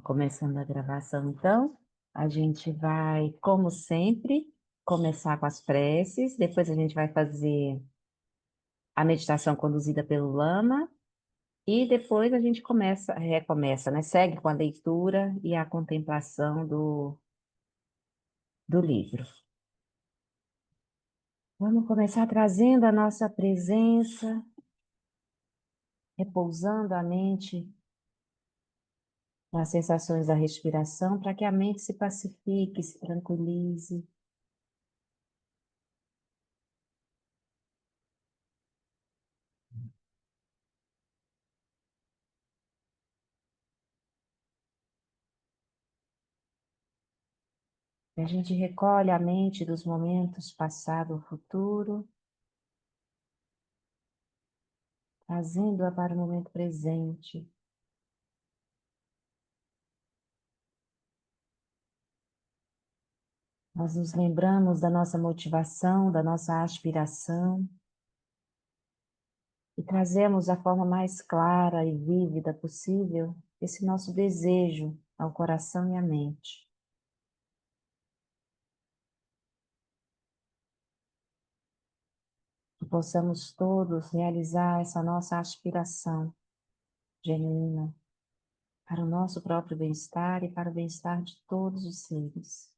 Começando a gravação, então, a gente vai, como sempre, começar com as preces, depois a gente vai fazer a meditação conduzida pelo Lama, e depois a gente recomeça, né? Segue com a leitura e a contemplação do livro. Vamos começar trazendo a nossa presença, repousando a mente nas sensações da respiração, para que a mente se pacifique, se tranquilize. A gente recolhe a mente dos momentos passado ou futuro, trazendo-a para o momento presente. Nós nos lembramos da nossa motivação, da nossa aspiração, e trazemos da forma mais clara e vívida possível esse nosso desejo ao coração e à mente. Que possamos todos realizar essa nossa aspiração genuína para o nosso próprio bem-estar e para o bem-estar de todos os seres.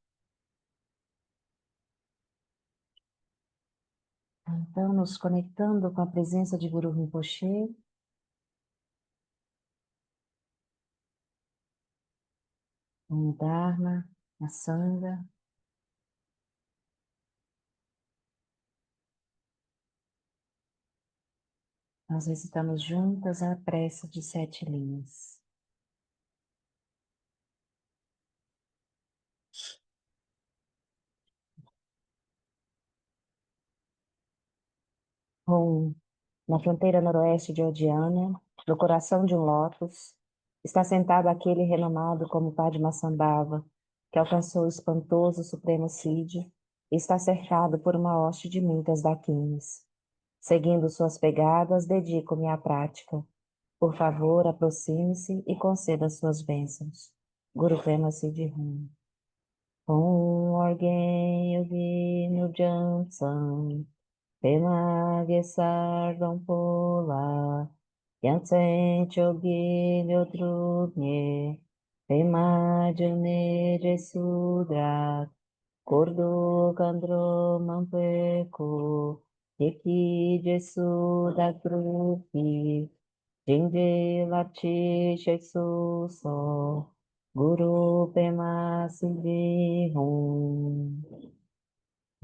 Então, nos conectando com a presença de Guru Rinpoche, com o Dharma, a Sangha, nós recitamos juntas a prece de 7 linhas. Om, na fronteira noroeste de Odiânia, no coração de um lótus, está sentado aquele renomado como Padmasambhava, que alcançou o espantoso Supremo Cid e está cercado por uma hoste de muitas daquinis. Seguindo suas pegadas, dedico-me à prática. Por favor, aproxime-se e conceda suas bênçãos. Guru Prema Siddhi. Om Orgen Yogi Nujamsam Pema Gesardam Pola Yansen Chogi Nyodrunye Pema June Jesudra Kordo Kandro Mampeku Yeki Jesuda Grupi Jinde Lati Sheksu So Guru Pema Siddhi Hum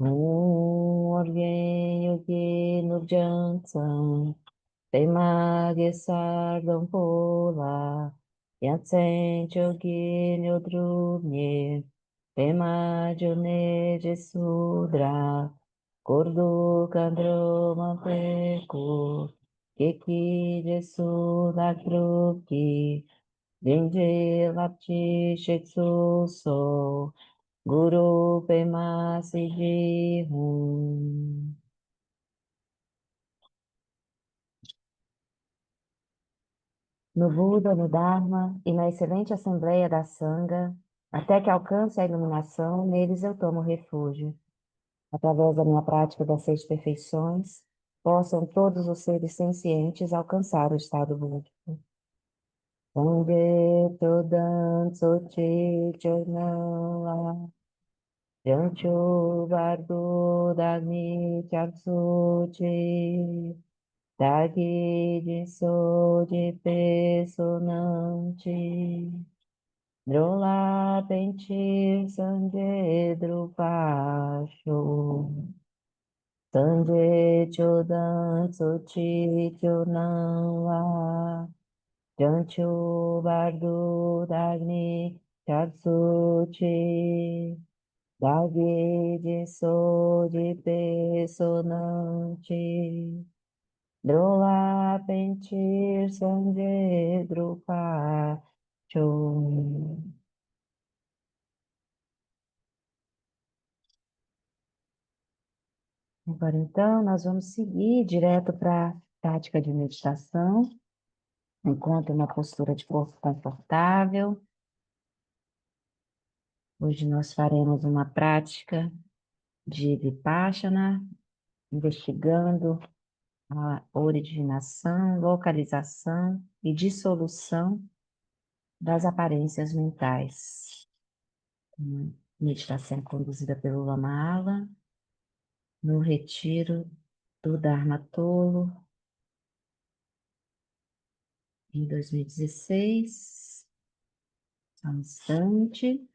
Orgen Yogi Nurjansan Pema Gesardam Pola Yatsen Chogi Nyodrunye Pema June Jesudra Kordo Kandro Mampeku Keki Jesuda Kruki Dinde Lapti Sheksu So Guru Pema Siddhi Hum. No Buda, no Dharma e na excelente Assembleia da Sangha, até que alcance a iluminação, neles eu tomo refúgio. Através da minha prática das 6 perfeições, possam todos os seres sencientes alcançar o estado búdico. Sangye Todan Sochi Chonala Jancho Bardo Dagni Chaksuchi Dagi de so de Pesonante Drola Pentir Sanje Drupacho Sanje Chodan Sochi Chonawa Jancho Bardo Dagni Chatsuchi Dagi de so de Pesonante Drola Pentir Sanje Drupacho. Agora, então, nós vamos seguir direto para a prática de meditação. Encontre uma postura de corpo confortável, Hoje nós faremos uma prática de Vipassana, investigando a originação, localização e dissolução das aparências mentais. Uma meditação conduzida pelo Lama Ala, no retiro do Dharma Tolo, em 2016. Só um instante.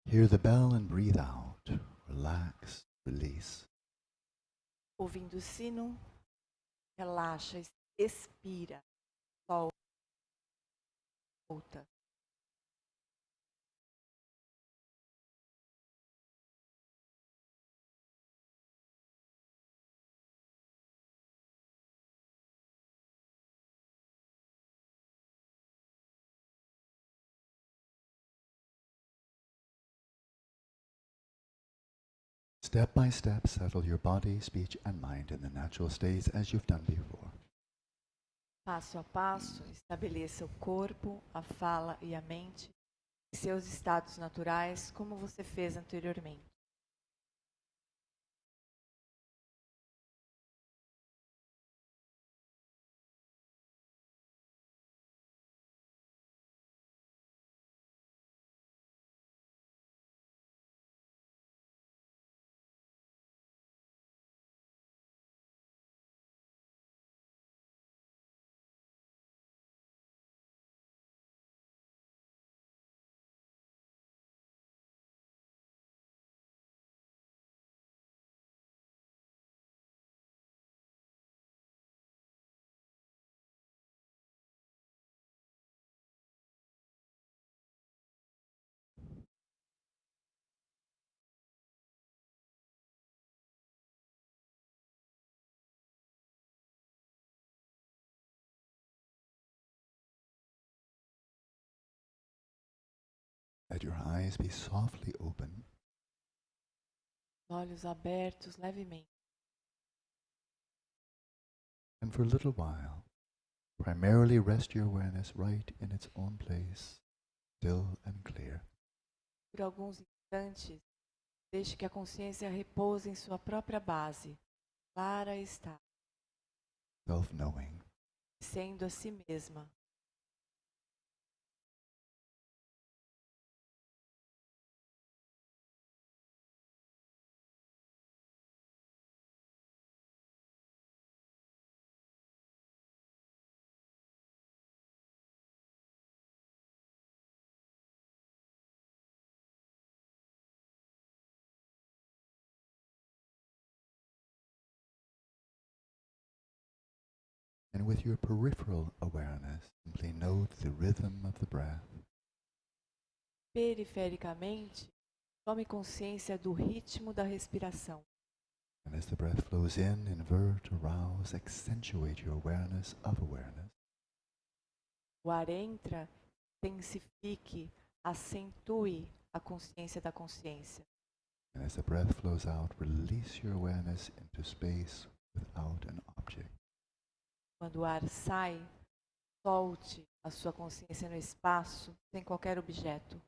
Hear the bell and breathe out. Relax, release. Ouvindo o sino, relaxa, expira, solta. Step by step, settle your body, speech, and mind in the natural states as you've done before. Passo a passo, estabeleça o corpo, a fala e a mente em seus estados naturais, como você fez anteriormente. Let your eyes be softly open. Olhos abertos levemente. And for a little while, primarily rest your awareness right in its own place, still and clear. Por alguns instantes, deixe que a consciência repouse em sua própria base, clara e estável, Self-knowing. sendo a si mesma. And with your peripheral awareness, simply note the rhythm of the breath. Perifericamente, tome consciência do ritmo da respiração. And as the breath flows in, invert, arouse, accentuate your awareness of awareness. O ar entra, intensifique, acentue a consciência da consciência. And as the breath flows out, release your awareness into space without an object. Quando o ar sai, solte a sua consciência no espaço, sem qualquer objeto.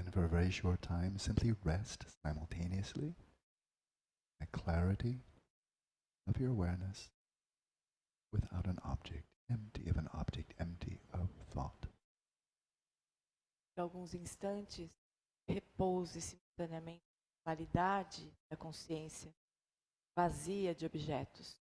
And for a very short time, simply rest simultaneously in the clarity of your awareness without an object, empty of an object, empty of thought. Por alguns instantes, repouse simultaneamente na claridade da consciência, vazia de objetos.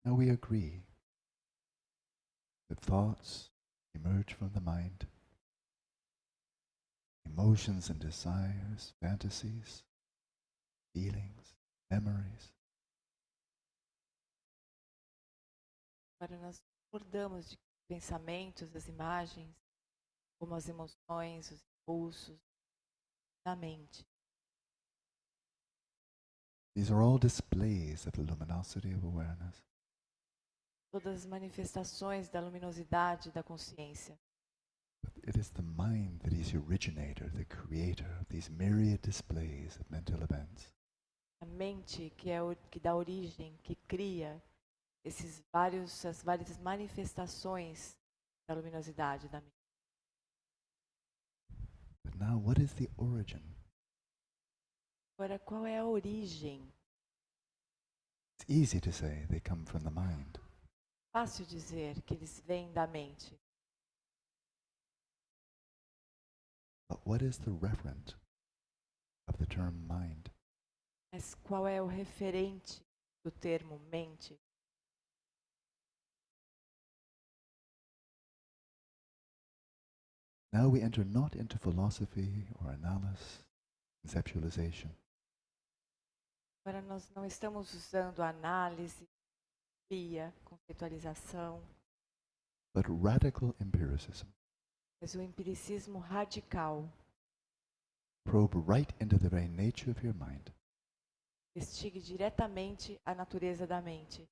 Now we agree that thoughts emerge from the mind, emotions and desires, fantasies, feelings, memories. Agora nós acordamos de pensamentos, as imagens, como as emoções, os impulsos da mente. These are all displays of the luminosity of awareness. Todas as manifestações da luminosidade da consciência. But it is the mind that is the originator, the creator of these myriad displays of mental events. A mente que dá origem, que cria essas várias manifestações da luminosidade da mente. But now, what is the origin? Agora, qual é a origem? It's easy to say they come from the mind. Fácil dizer que eles vêm da mente. But what is the referent of the term mind? Mas qual é o referente do termo mente? Now we enter not into philosophy or analysis, conceptualization, Agora nós não estamos usando análise, filosofia, conceitualização, but radical empiricism. mas o empiricismo radical. Probe right into the very nature of your mind. Investigue diretamente a natureza da mente.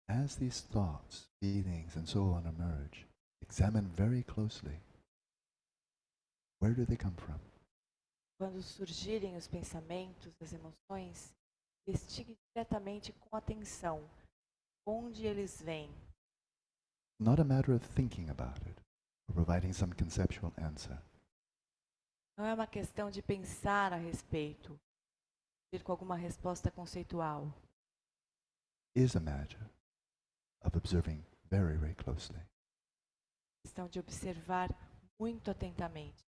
As these thoughts, feelings, and so on emerge, examine very closely. Where do they come from? Quando surgirem os pensamentos, as emoções, investigue diretamente com atenção onde eles vêm. Not a matter of thinking about it or providing some conceptual answer. Não é uma questão de pensar a respeito, vir com alguma resposta conceitual. It is a matter of observing very, very closely. É questão de observar muito atentamente.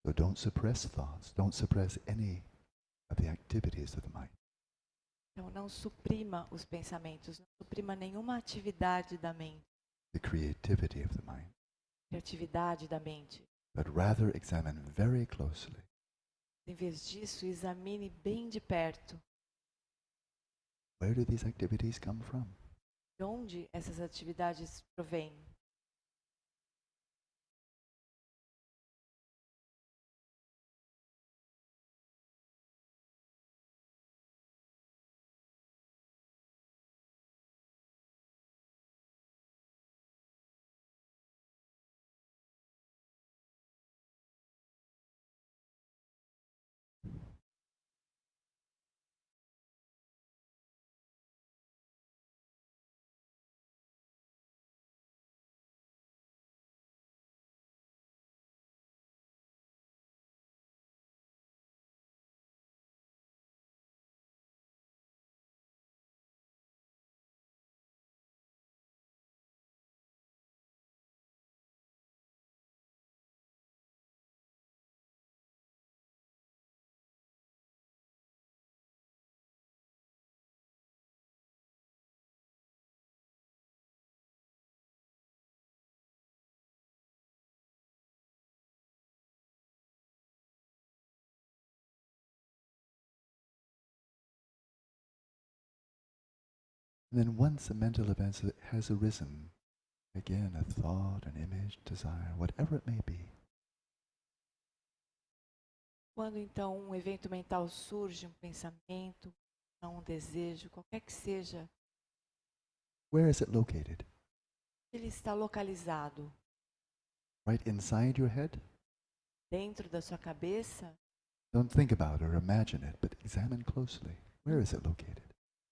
So don't suppress thoughts. Don't suppress any of the activities of the mind. Então não suprima os pensamentos, não suprima nenhuma atividade da mente, The creativity of the mind. criatividade da mente. But rather examine very closely. Em vez disso, examine bem de perto Where do these activities come from? de onde essas atividades provêm. And then once a mental event has arisen, again a thought, an image, desire, whatever it may be, Quando então um evento mental surge, um pensamento, um desejo, qualquer que seja, where is it located? ele está localizado Right inside your head? dentro da sua cabeça. Don't think about or imagine it, but examine closely. Where is it located?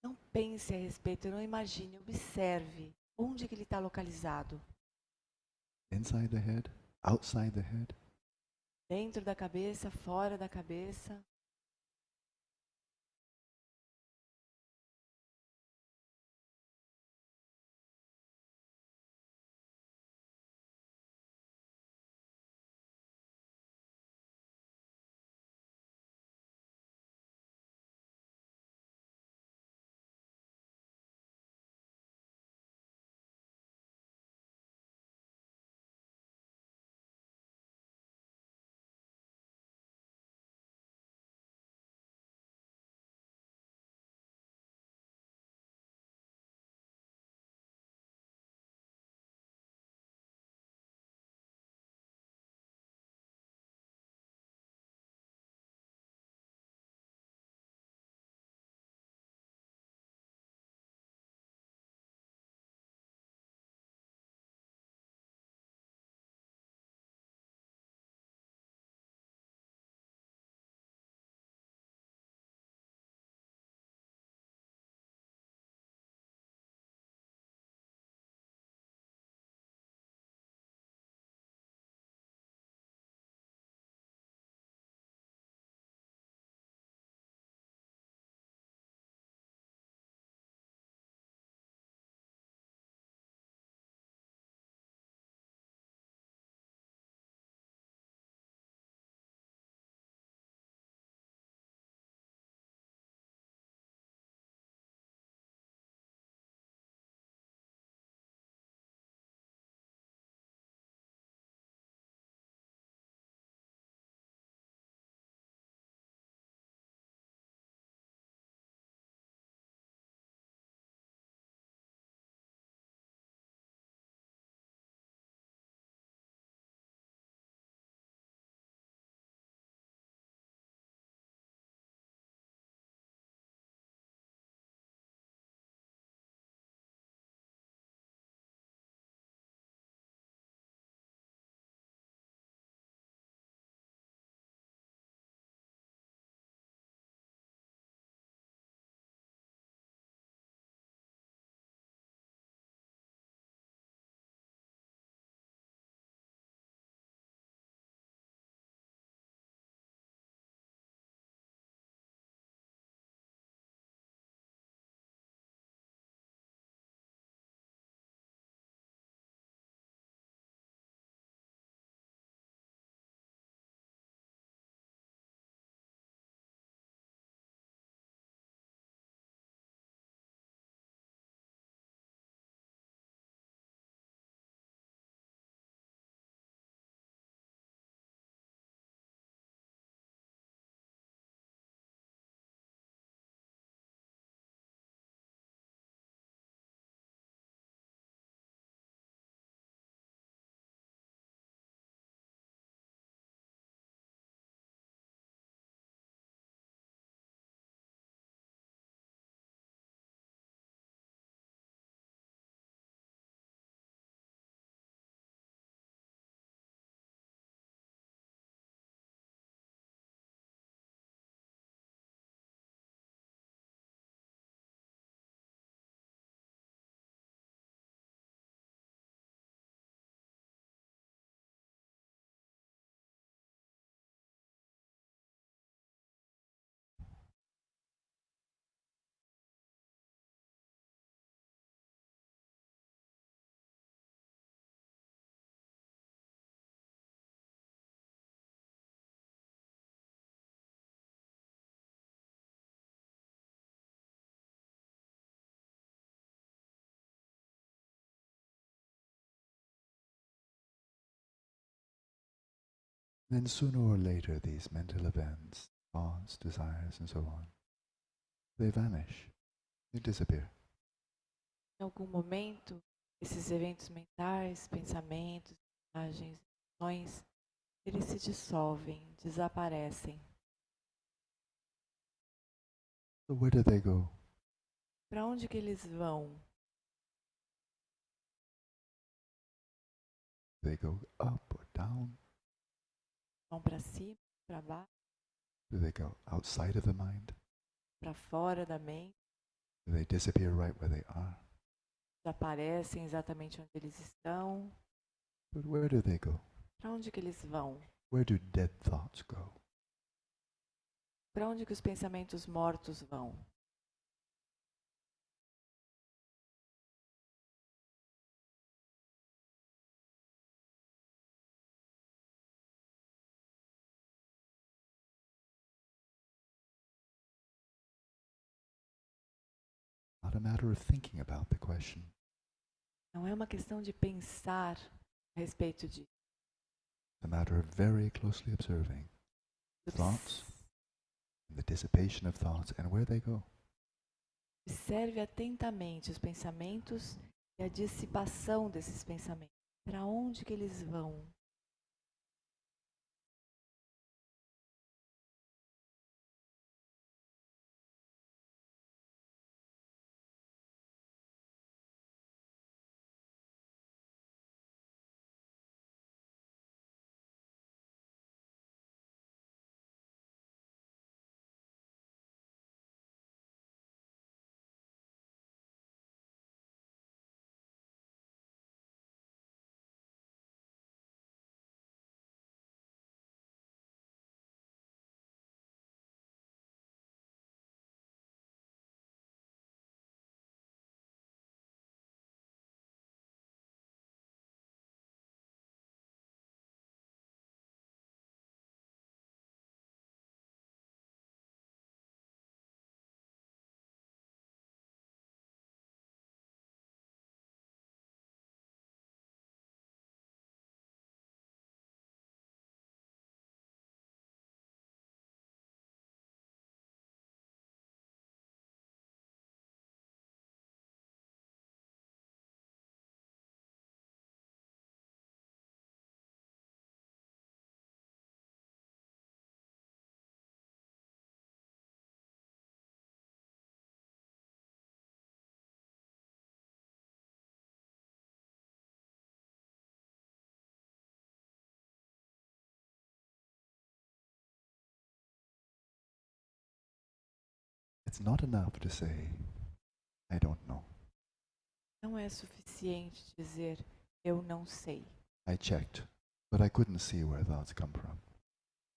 Não pense a respeito, não imagine, observe onde que ele está localizado. Inside the head? Outside the head? Dentro da cabeça, fora da cabeça. Then sooner or later these mental events, thoughts, desires, and so on, they vanish, they disappear. Em algum momento, esses eventos mentais, pensamentos, imagens, emoções, eles se dissolvem, desaparecem. So where do they go? Para onde que eles vão? Do they go up or down? Vão para cima, para baixo, Do they go outside of the mind? para fora da mente? Do they disappear right where they are? Desaparecem exatamente onde eles estão? But where do they go? Para onde que eles vão? Where do dead thoughts go? Para onde que os pensamentos mortos vão? Not a matter of thinking about the question. Não é uma questão de pensar a respeito disso. It's a matter of very closely observing thoughts, and the dissipation of thoughts, and where they go. Observe atentamente os pensamentos e a dissipação desses pensamentos. Para onde que eles vão? It's not enough to say, I don't know. Não é suficiente dizer eu não sei. I checked, but I couldn't see where thoughts come from.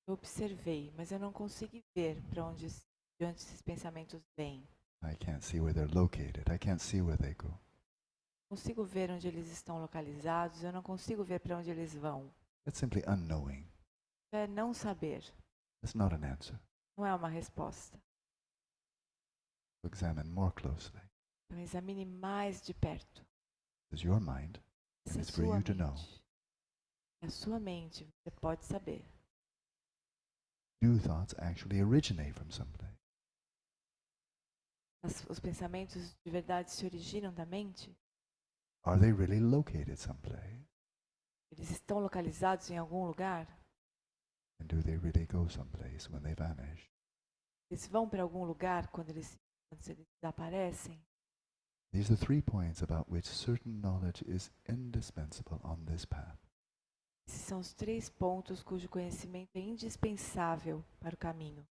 Eu observei, mas eu não consegui ver de onde esses pensamentos vêm. I can't see where they're located. I can't see where they go. Consigo ver onde eles estão localizados, eu não consigo ver para onde eles vão. That's simply unknowing. É não saber, That's not an answer. não é uma resposta. Examine more closely. Então examine mais de perto. It's your mind, Essa and é it's for sua you to know. mente. É a sua mente, você pode saber. Do thoughts actually originate from someplace? Os pensamentos de verdade se originam da mente? Are they really located someplace? Eles estão localizados em algum lugar? And do they really go someplace when they vanish? Eles vão para algum lugar quando eles desaparecem? These are 3 points about which certain knowledge is indispensable on this path. Esses são os 3 pontos cujo conhecimento é indispensável para o caminho.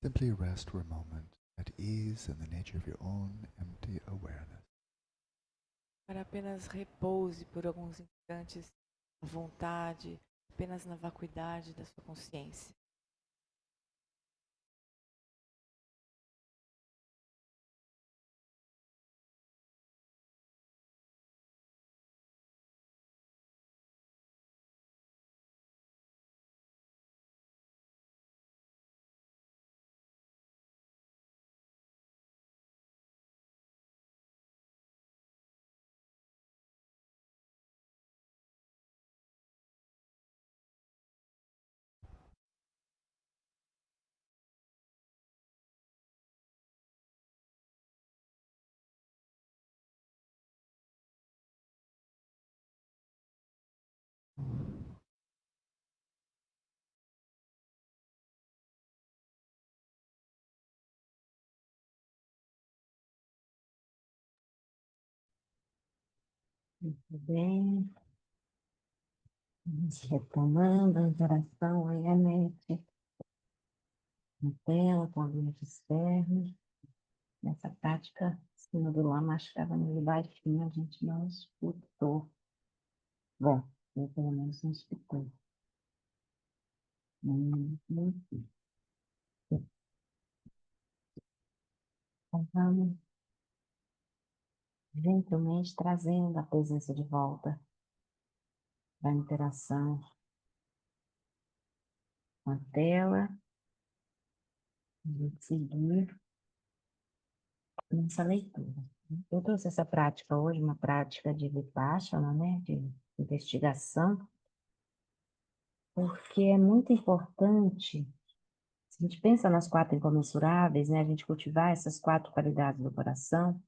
Simply rest for a moment at ease in the nature of your own empty awareness. Para apenas repouse por alguns instantes à vontade, apenas na vacuidade da sua consciência. Muito bem. Vamos retomando a interação aí, a net, na tela, com o ambiente externo. Nessa prática, cima do lama, acho que estava meio baixinho, a gente não escutou. Bom, eu pelo menos não escutei. Muito. Então, vamos gentilmente trazendo a presença de volta da interação com a tela. A gente seguir nessa leitura. Eu trouxe essa prática hoje, uma prática de Vipassana, né, de investigação, porque é muito importante, se a gente pensa nas 4 incomensuráveis, né, a gente cultivar essas 4 qualidades do coração.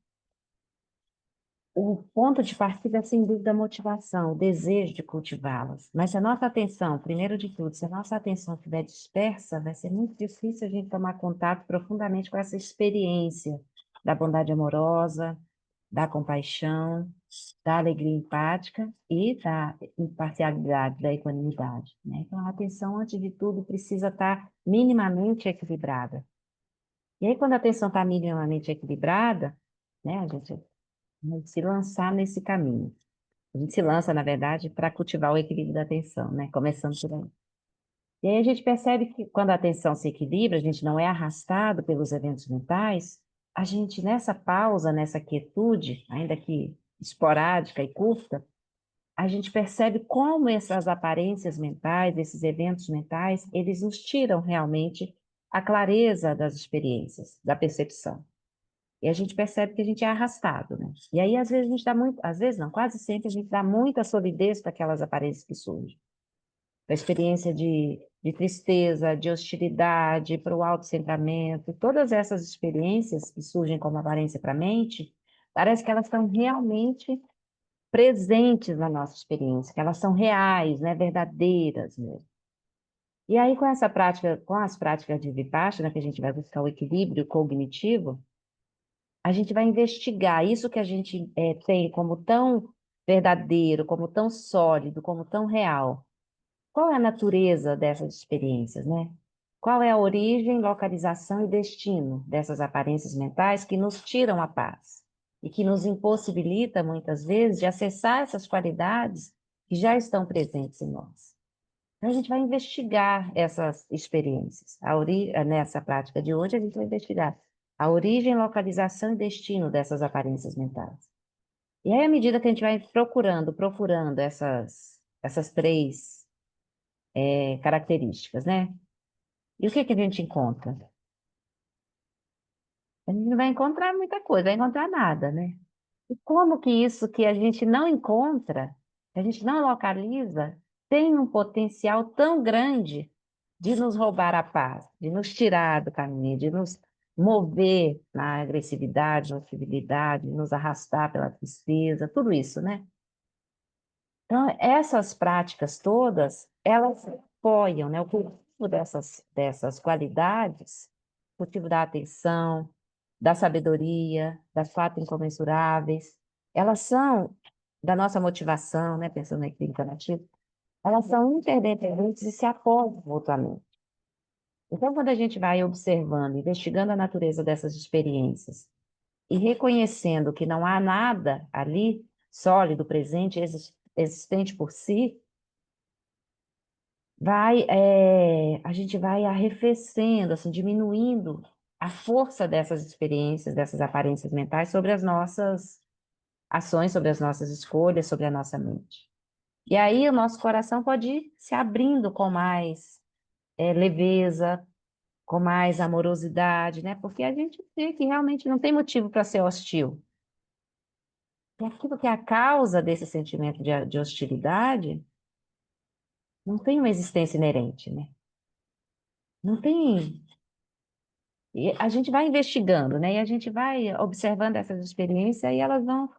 O ponto de partida é, sem dúvida, a motivação, o desejo de cultivá-las. Mas se a nossa atenção, primeiro de tudo, se a nossa atenção estiver dispersa, vai ser muito difícil a gente tomar contato profundamente com essa experiência da bondade amorosa, da compaixão, da alegria empática e da imparcialidade, da equanimidade, né? Então, a atenção, antes de tudo, precisa estar minimamente equilibrada. E aí, quando a atenção está minimamente equilibrada, né, a gente se lançar nesse caminho. A gente se lança, na verdade, para cultivar o equilíbrio da atenção, né? Começando por aí. E aí a gente percebe que quando a atenção se equilibra, a gente não é arrastado pelos eventos mentais, a gente, nessa pausa, nessa quietude, ainda que esporádica e curta, a gente percebe como essas aparências mentais, esses eventos mentais, eles nos tiram realmente a clareza das experiências, da percepção. E a gente percebe que a gente é arrastado, né? E aí, às vezes, a gente dá muito, às vezes não, quase sempre a gente dá muita solidez para aquelas aparências que surgem. Para a experiência de tristeza, de hostilidade, para o autocentramento, todas essas experiências que surgem como aparência para a mente, parece que elas estão realmente presentes na nossa experiência, que elas são reais, né? Verdadeiras mesmo. E aí, com essa prática, com as práticas de Vipassana, que a gente vai buscar o equilíbrio cognitivo, a gente vai investigar isso que a gente tem como tão verdadeiro, como tão sólido, como tão real. Qual é a natureza dessas experiências, né? Qual é a origem, localização e destino dessas aparências mentais que nos tiram a paz e que nos impossibilita, muitas vezes, de acessar essas qualidades que já estão presentes em nós. Então, a gente vai investigar essas experiências. Nessa prática de hoje, a gente vai investigar a origem, localização e destino dessas aparências mentais. E aí, à medida que a gente vai procurando essas 3 características, né? E o que a gente encontra? A gente não vai encontrar muita coisa, vai encontrar nada, né? E como que isso que a gente não encontra, que a gente não localiza, tem um potencial tão grande de nos roubar a paz, de nos tirar do caminho, de nos mover na agressividade, na hostilidade, de nos arrastar pela tristeza, tudo isso, né? Então, essas práticas todas, elas apoiam, né? O cultivo dessas qualidades, o cultivo da atenção, da sabedoria, das 4 incomensuráveis, elas são da nossa motivação, né? Pensando na equilíbrio alternativo, elas são interdependentes e se apoiam mutuamente. Então, quando a gente vai observando, investigando a natureza dessas experiências e reconhecendo que não há nada ali sólido, presente, existente por si, a gente vai arrefecendo, assim, diminuindo a força dessas experiências, dessas aparências mentais sobre as nossas ações, sobre as nossas escolhas, sobre a nossa mente. E aí o nosso coração pode ir se abrindo com mais leveza, com mais amorosidade, né? Porque a gente vê que realmente não tem motivo para ser hostil. E aquilo que é a causa desse sentimento de hostilidade não tem uma existência inerente, né? Não tem. E a gente vai investigando, né? E a gente vai observando essas experiências e elas vão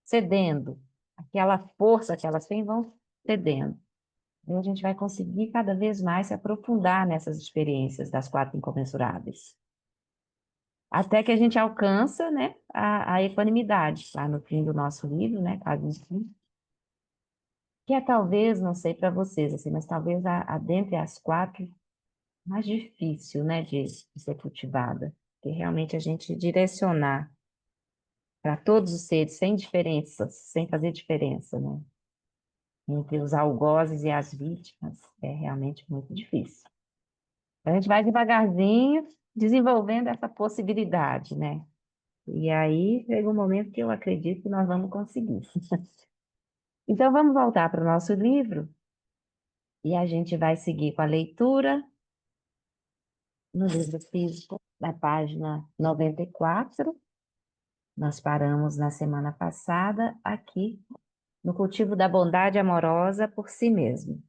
cedendo. Aquela força que elas têm vão cedendo. E a gente vai conseguir cada vez mais se aprofundar nessas experiências das quatro incomensuráveis. Até que a gente alcança, né, a equanimidade, lá no fim do nosso livro, né, que é talvez, não sei para vocês, assim, mas talvez dentre as quatro, mais difícil, né, de ser cultivada, que realmente a gente direcionar para todos os seres, sem diferenças, sem fazer diferença, né, entre os algozes e as vítimas, é realmente muito difícil. A gente vai devagarzinho desenvolvendo essa possibilidade, né? E aí chega um momento que eu acredito que nós vamos conseguir. Então vamos voltar para o nosso livro e a gente vai seguir com a leitura no livro físico, na página 94. Nós paramos na semana passada aqui no cultivo da bondade amorosa por si mesmo.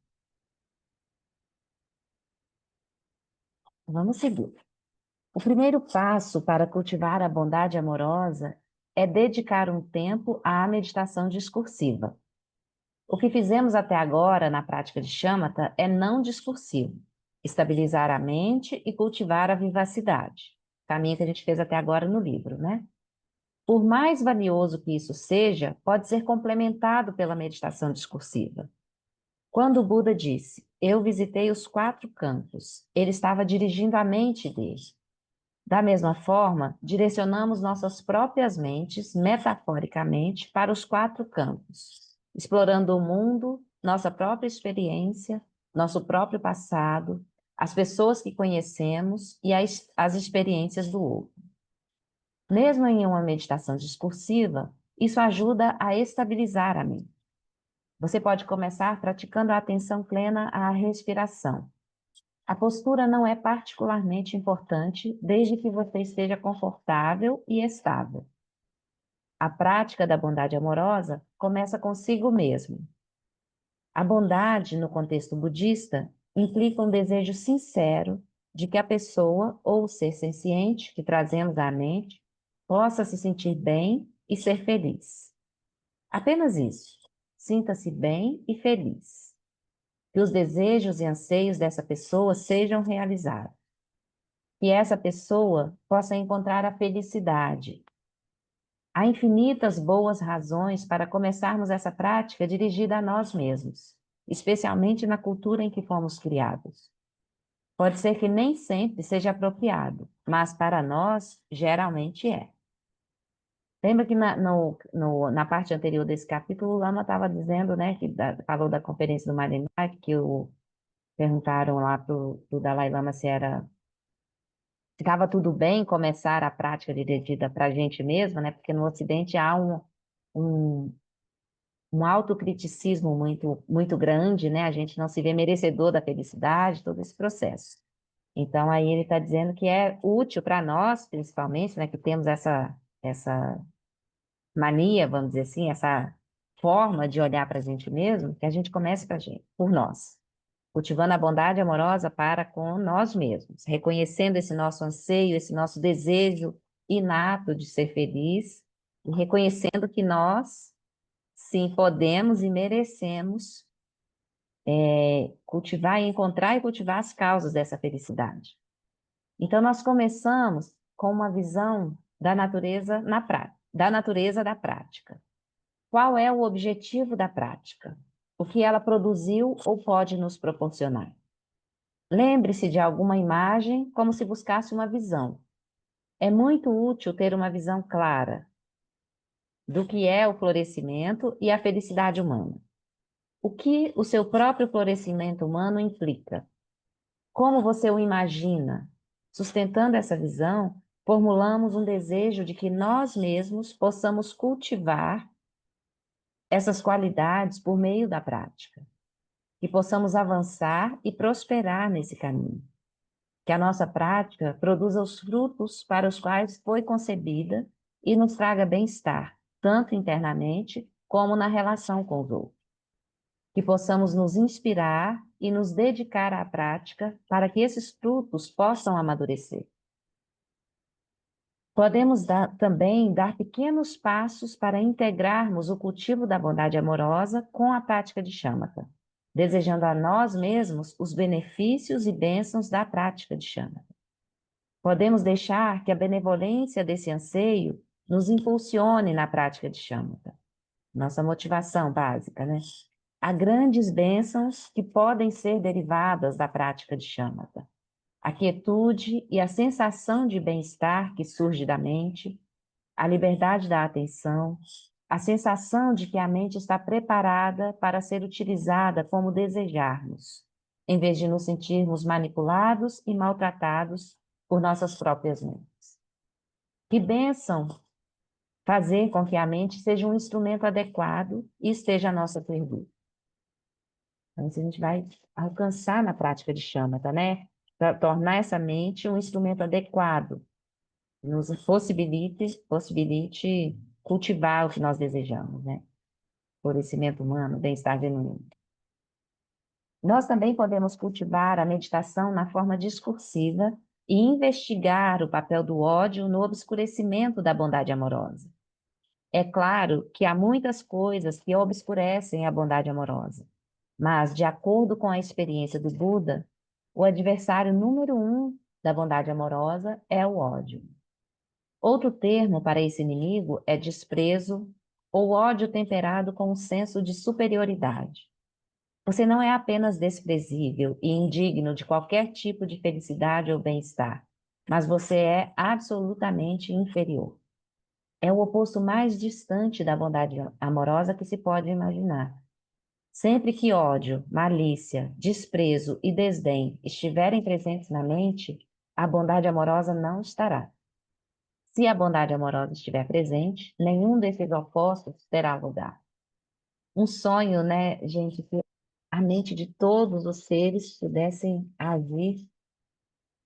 Vamos seguir. O primeiro passo para cultivar a bondade amorosa é dedicar um tempo à meditação discursiva. O que fizemos até agora na prática de Shamatha é não discursivo, estabilizar a mente e cultivar a vivacidade. Caminho que a gente fez até agora no livro, né? Por mais valioso que isso seja, pode ser complementado pela meditação discursiva. Quando o Buda disse, eu visitei os quatro campos, ele estava dirigindo a mente dele. Da mesma forma, direcionamos nossas próprias mentes, metaforicamente, para os quatro campos, explorando o mundo, nossa própria experiência, nosso próprio passado, as pessoas que conhecemos e as experiências do outro. Mesmo em uma meditação discursiva, isso ajuda a estabilizar a mente. Você pode começar praticando a atenção plena à respiração. A postura não é particularmente importante, desde que você esteja confortável e estável. A prática da bondade amorosa começa consigo mesmo. A bondade, no contexto budista, implica um desejo sincero de que a pessoa ou o ser senciente que trazemos à mente possa se sentir bem e ser feliz. Apenas isso. Sinta-se bem e feliz. Que os desejos e anseios dessa pessoa sejam realizados. Que essa pessoa possa encontrar a felicidade. Há infinitas boas razões para começarmos essa prática dirigida a nós mesmos, especialmente na cultura em que fomos criados. Pode ser que nem sempre seja apropriado, mas para nós, geralmente é. Lembra que na parte anterior desse capítulo, o Lama estava dizendo, né, falou da conferência do Marinac, perguntaram lá para o Dalai Lama se ficava tudo bem começar a prática dirigida para a gente mesma, né? Porque no Ocidente há um, um autocriticismo muito, muito grande, né? A gente não se vê merecedor da felicidade, todo esse processo. Então, aí ele está dizendo que é útil para nós, principalmente, né? Que temos essa mania, vamos dizer assim, essa forma de olhar para a gente mesmo, que a gente comece por nós, cultivando a bondade amorosa para com nós mesmos, reconhecendo esse nosso anseio, esse nosso desejo inato de ser feliz, e reconhecendo que nós, sim, podemos e merecemos cultivar e encontrar e cultivar as causas dessa felicidade. Então, nós começamos com uma visão da natureza da natureza da prática. Qual é o objetivo da prática? O que ela produziu ou pode nos proporcionar? Lembre-se de alguma imagem como se buscasse uma visão. É muito útil ter uma visão clara do que é o florescimento e a felicidade humana. O que o seu próprio florescimento humano implica? Como você o imagina? Sustentando essa visão, formulamos um desejo de que nós mesmos possamos cultivar essas qualidades por meio da prática, que possamos avançar e prosperar nesse caminho, que a nossa prática produza os frutos para os quais foi concebida e nos traga bem-estar, tanto internamente como na relação com os outros. Que possamos nos inspirar e nos dedicar à prática para que esses frutos possam amadurecer. Podemos também dar pequenos passos para integrarmos o cultivo da bondade amorosa com a prática de Shamatha, desejando a nós mesmos os benefícios e bênçãos da prática de Shamatha. Podemos deixar que a benevolência desse anseio nos impulsione na prática de Shamatha. Nossa motivação básica, né? Há grandes bênçãos que podem ser derivadas da prática de Shamatha. A quietude e a sensação de bem-estar que surge da mente, a liberdade da atenção, a sensação de que a mente está preparada para ser utilizada como desejarmos, em vez de nos sentirmos manipulados e maltratados por nossas próprias mentes. Que bênção fazer com que a mente seja um instrumento adequado e esteja a nosso serviço. Então, isso a gente vai alcançar na prática de Shamatha, né? Para tornar essa mente um instrumento adequado, nos possibilite cultivar o que nós desejamos, né? Florescimento humano, bem-estar genuíno. Nós também podemos cultivar a meditação na forma discursiva e investigar o papel do ódio no obscurecimento da bondade amorosa. É claro que há muitas coisas que obscurecem a bondade amorosa, mas, de acordo com a experiência do Buda, o adversário número 1 da bondade amorosa é o ódio. Outro termo para esse inimigo é desprezo ou ódio temperado com um senso de superioridade. Você não é apenas desprezível e indigno de qualquer tipo de felicidade ou bem-estar, mas você é absolutamente inferior. É o oposto mais distante da bondade amorosa que se pode imaginar. Sempre que ódio, malícia, desprezo e desdém estiverem presentes na mente, a bondade amorosa não estará. Se a bondade amorosa estiver presente, nenhum desses opostos terá lugar. Um sonho, né, gente, que a mente de todos os seres pudessem agir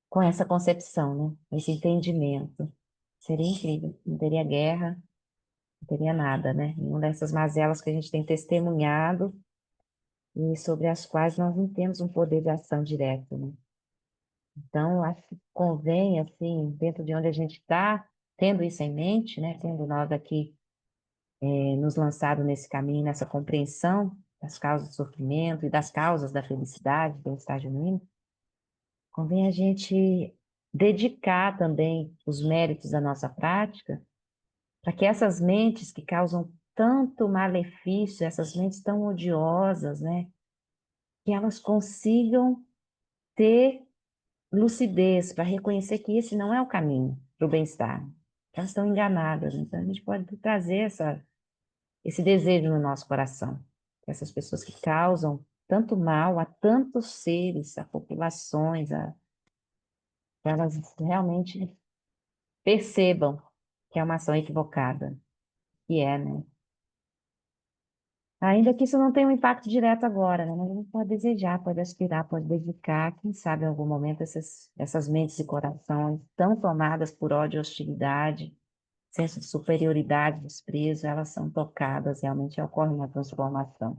com essa concepção, né, esse entendimento. Seria incrível, não teria guerra, não teria nada, né? Nenhuma dessas mazelas que a gente tem testemunhado e sobre as quais nós não temos um poder de ação direto, né? Então, acho que convém, assim, dentro de onde a gente está, tendo isso em mente, né? Tendo nós aqui nos lançado nesse caminho, nessa compreensão das causas do sofrimento e das causas da felicidade, do bem-estar genuíno, convém a gente dedicar também os méritos da nossa prática para que essas mentes que causam tanto malefício, essas mentes tão odiosas, né, que elas consigam ter lucidez para reconhecer que esse não é o caminho para o bem-estar. Elas estão enganadas, então a gente pode trazer esse desejo no nosso coração. Essas pessoas que causam tanto mal a tantos seres, a populações, que elas realmente percebam que é uma ação equivocada, que é, né? Ainda que isso não tenha um impacto direto agora, né? Mas a gente pode desejar, pode aspirar, pode dedicar, quem sabe em algum momento essas mentes e corações tão tomadas por ódio e hostilidade, senso de superioridade, desprezo, elas são tocadas, realmente ocorre uma transformação.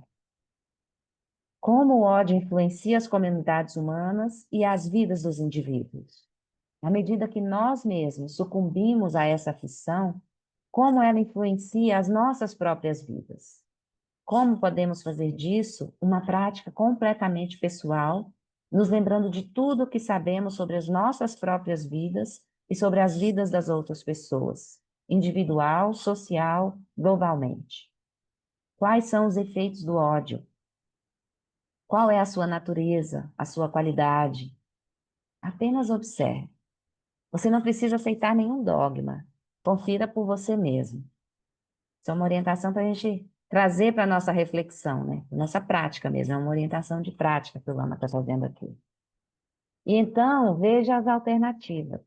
Como o ódio influencia as comunidades humanas e as vidas dos indivíduos? À medida que nós mesmos sucumbimos a essa aflição, como ela influencia as nossas próprias vidas? Como podemos fazer disso uma prática completamente pessoal, nos lembrando de tudo o que sabemos sobre as nossas próprias vidas e sobre as vidas das outras pessoas, individual, social, globalmente? Quais são os efeitos do ódio? Qual é a sua natureza, a sua qualidade, Apenas observe. Você não precisa aceitar nenhum dogma. Confira por você mesmo. Isso é uma orientação para a gente trazer para a nossa reflexão, né? Nossa prática mesmo, é uma orientação de prática que o Lama está fazendo aqui. E então, veja as alternativas.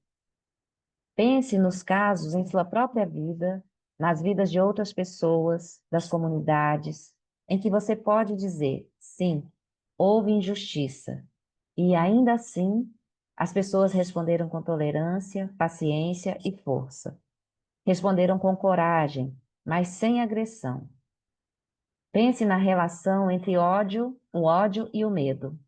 Pense nos casos em sua própria vida, nas vidas de outras pessoas, das comunidades, em que você pode dizer, sim, houve injustiça. E ainda assim, as pessoas responderam com tolerância, paciência e força. Responderam com coragem, mas sem agressão. Pense na relação entre o ódio e o medo.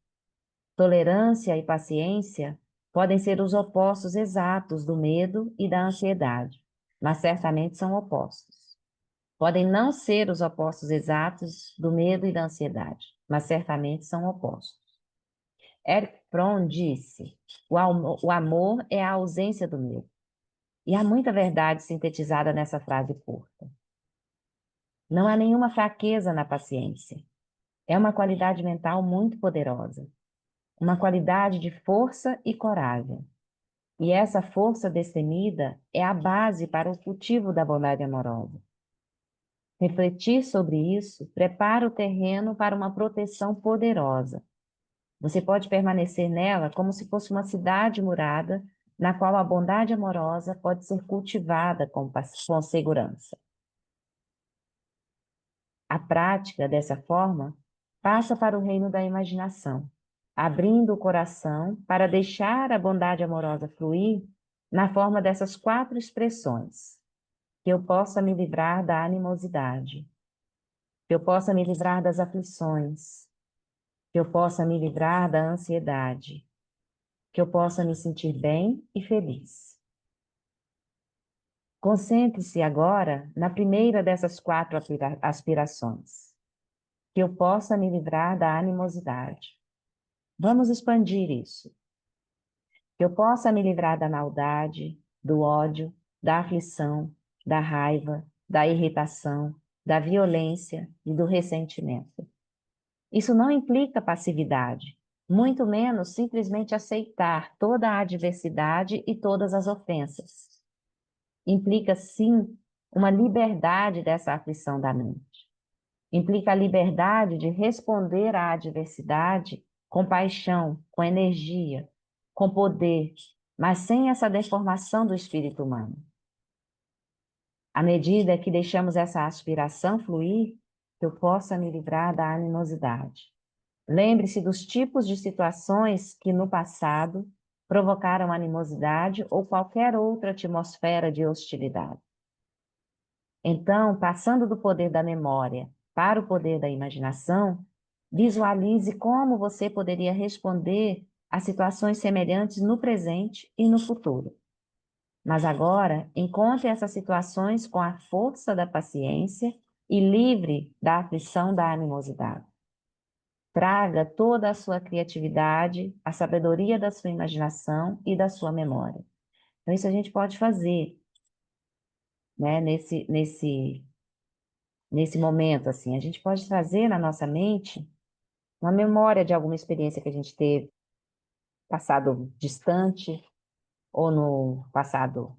Tolerância e paciência podem ser os opostos exatos do medo e da ansiedade, mas certamente são opostos. Podem não ser os opostos exatos do medo e da ansiedade, mas certamente são opostos. Eric Fromm disse: o amor é a ausência do medo. E há muita verdade sintetizada nessa frase curta. Não há nenhuma fraqueza na paciência. É uma qualidade mental muito poderosa. Uma qualidade de força e coragem. E essa força destemida é a base para o cultivo da bondade amorosa. Refletir sobre isso prepara o terreno para uma proteção poderosa. Você pode permanecer nela como se fosse uma cidade murada, na qual a bondade amorosa pode ser cultivada com segurança. A prática, dessa forma, passa para o reino da imaginação, abrindo o coração para deixar a bondade amorosa fluir na forma dessas 4 expressões. Que eu possa me livrar da animosidade, que eu possa me livrar das aflições, que eu possa me livrar da ansiedade, que eu possa me sentir bem e feliz. Concentre-se agora na primeira dessas 4 aspirações. Que eu possa me livrar da animosidade. Vamos expandir isso. Que eu possa me livrar da maldade, do ódio, da aflição, da raiva, da irritação, da violência e do ressentimento. Isso não implica passividade, muito menos simplesmente aceitar toda a adversidade e todas as ofensas. Implica, sim, uma liberdade dessa aflição da mente. Implica a liberdade de responder à adversidade com paixão, com energia, com poder, mas sem essa deformação do espírito humano. À medida que deixamos essa aspiração fluir, eu possa me livrar da animosidade. Lembre-se dos tipos de situações que no passado provocaram animosidade ou qualquer outra atmosfera de hostilidade. Então, passando do poder da memória para o poder da imaginação, visualize como você poderia responder a situações semelhantes no presente e no futuro. Mas agora, encontre essas situações com a força da paciência e livre da aflição da animosidade. Traga toda a sua criatividade, a sabedoria da sua imaginação e da sua memória. Então, isso a gente pode fazer, né, nesse momento, assim. A gente pode trazer na nossa mente uma memória de alguma experiência que a gente teve, passado distante ou no passado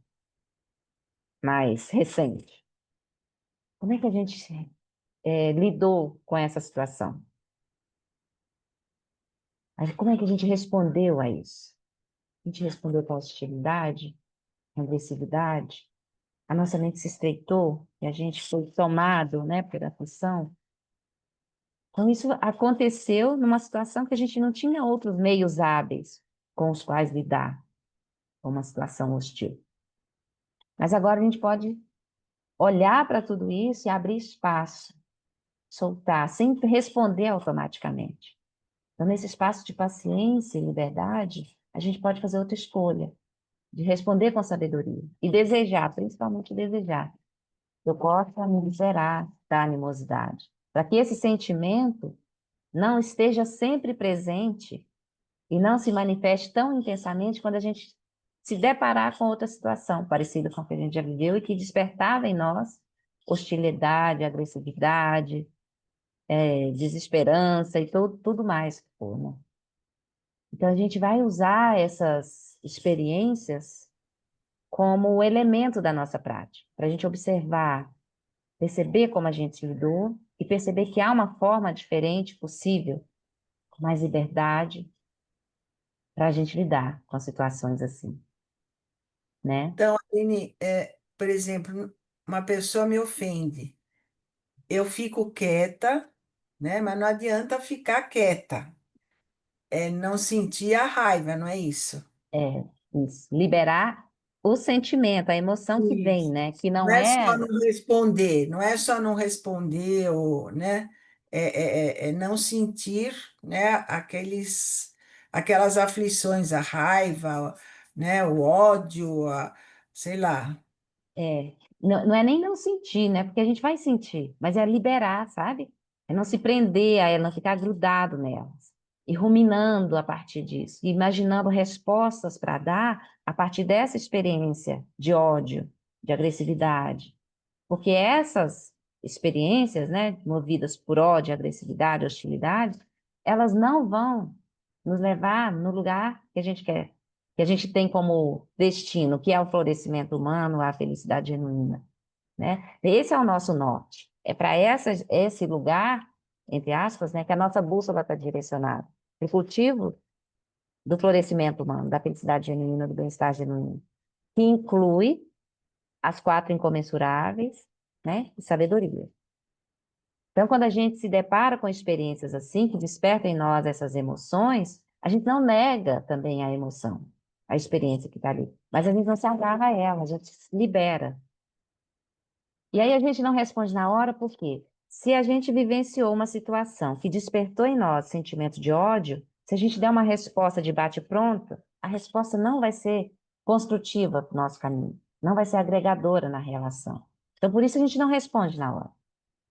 mais recente. Como é que a gente lidou com essa situação? Como é que a gente respondeu a isso? A gente respondeu com hostilidade, com agressividade? A nossa mente se estreitou e a gente foi tomado, né, pela função. Então, isso aconteceu numa situação que a gente não tinha outros meios hábeis com os quais lidar com uma situação hostil. Mas agora a gente pode olhar para tudo isso e abrir espaço, soltar, sem responder automaticamente. Então, nesse espaço de paciência e liberdade, a gente pode fazer outra escolha, de responder com sabedoria e desejar, principalmente desejar. Eu possa me liberar da animosidade, para que esse sentimento não esteja sempre presente e não se manifeste tão intensamente quando a gente se deparar com outra situação parecida com a que a gente já viveu e que despertava em nós hostilidade, agressividade, desesperança e tudo mais que for, né? Então, a gente vai usar essas experiências como elemento da nossa prática, para a gente observar, perceber como a gente lidou e perceber que há uma forma diferente possível, com mais liberdade, para a gente lidar com situações assim, né? Então, Aline, por exemplo, uma pessoa me ofende, eu fico quieta, né? Mas não adianta ficar quieta, é não sentir a raiva, não é isso? É, isso. Liberar o sentimento, a emoção que vem, Isso. né? Que Não não é só é, não responder, não é só não responder, ou, né? É não sentir, né? Aquelas aflições, a raiva, né? O ódio, sei lá. não é nem não sentir, né? Porque a gente vai sentir, mas é liberar, sabe? É não se prender a ela, não ficar grudado nelas. E ruminando a partir disso, e imaginando respostas para dar a partir dessa experiência de ódio, de agressividade. Porque essas experiências, né, movidas por ódio, agressividade, hostilidade, elas não vão nos levar no lugar que a gente quer, que a gente tem como destino, que é o florescimento humano, a felicidade genuína, né? Esse é o nosso norte. É para esse lugar, entre aspas, né, que a nossa bússola está direcionada. O cultivo do florescimento humano, da felicidade genuína, do bem-estar genuíno, que inclui as quatro incomensuráveis, né, e sabedoria. Então, quando a gente se depara com experiências assim, que despertam em nós essas emoções, a gente não nega também a emoção, a experiência que está ali, mas a gente não se agarra a ela, a gente se libera. E aí a gente não responde na hora, por quê? Se a gente vivenciou uma situação que despertou em nós sentimento de ódio, se a gente der uma resposta de bate-pronto, a resposta não vai ser construtiva para o nosso caminho, não vai ser agregadora na relação. Então, por isso a gente não responde na hora,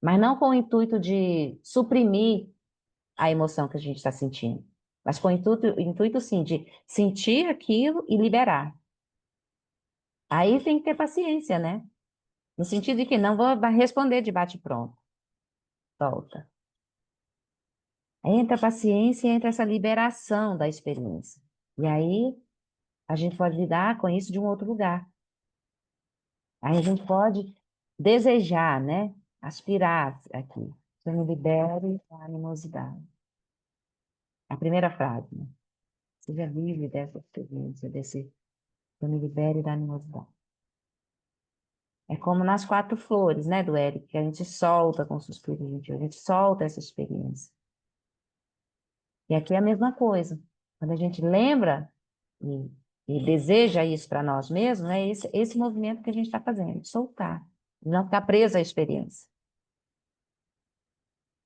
mas não com o intuito de suprimir a emoção que a gente está sentindo, mas com o intuito, sim, de sentir aquilo e liberar. Aí tem que ter paciência, né? No sentido de que não vou responder de bate-pronto. Volta. Aí entra a paciência e entra essa liberação da experiência. E aí a gente pode lidar com isso de um outro lugar. Aí a gente pode desejar, né? Aspirar aqui. Eu me libere da animosidade. A primeira frase, né? Seja livre dessa experiência, eu me libere da animosidade. É como nas quatro flores, né, do Eric, que a gente solta com o suspiro gentil, a gente solta essa experiência. E aqui é a mesma coisa. Quando a gente lembra e, e deseja isso para nós mesmos, é esse movimento que a gente está fazendo, soltar, não ficar preso à experiência.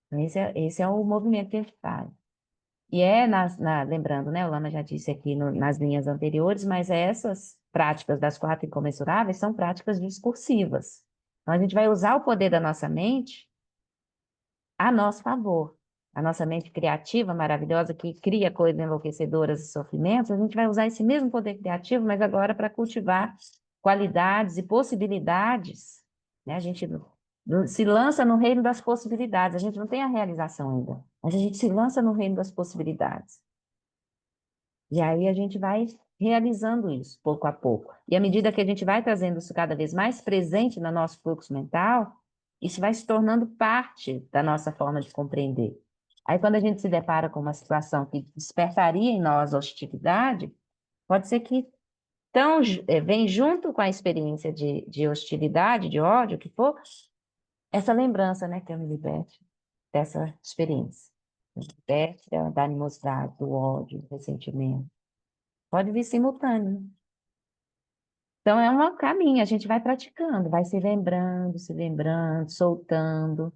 Então, esse é o movimento que a gente faz. E lembrando, né, o Lama já disse aqui nas linhas anteriores, mas essas práticas das quatro incomensuráveis são práticas discursivas. Então, a gente vai usar o poder da nossa mente a nosso favor. A nossa mente criativa, maravilhosa, que cria coisas enlouquecedoras e sofrimentos, a gente vai usar esse mesmo poder criativo, mas agora para cultivar qualidades e possibilidades, né? A gente se lança no reino das possibilidades, a gente não tem a realização ainda, mas a gente se lança no reino das possibilidades. E aí a gente vai realizando isso, pouco a pouco. E à medida que a gente vai trazendo isso cada vez mais presente no nosso fluxo mental, isso vai se tornando parte da nossa forma de compreender. Aí, quando a gente se depara com uma situação que despertaria em nós hostilidade, pode ser que vem junto com a experiência de hostilidade, de ódio, que for, essa lembrança, né, que eu me liberte dessa experiência. Me liberte da animosidade, do ódio, do ressentimento. Pode vir simultâneo. Então, é um caminho, a gente vai praticando, vai se lembrando, soltando.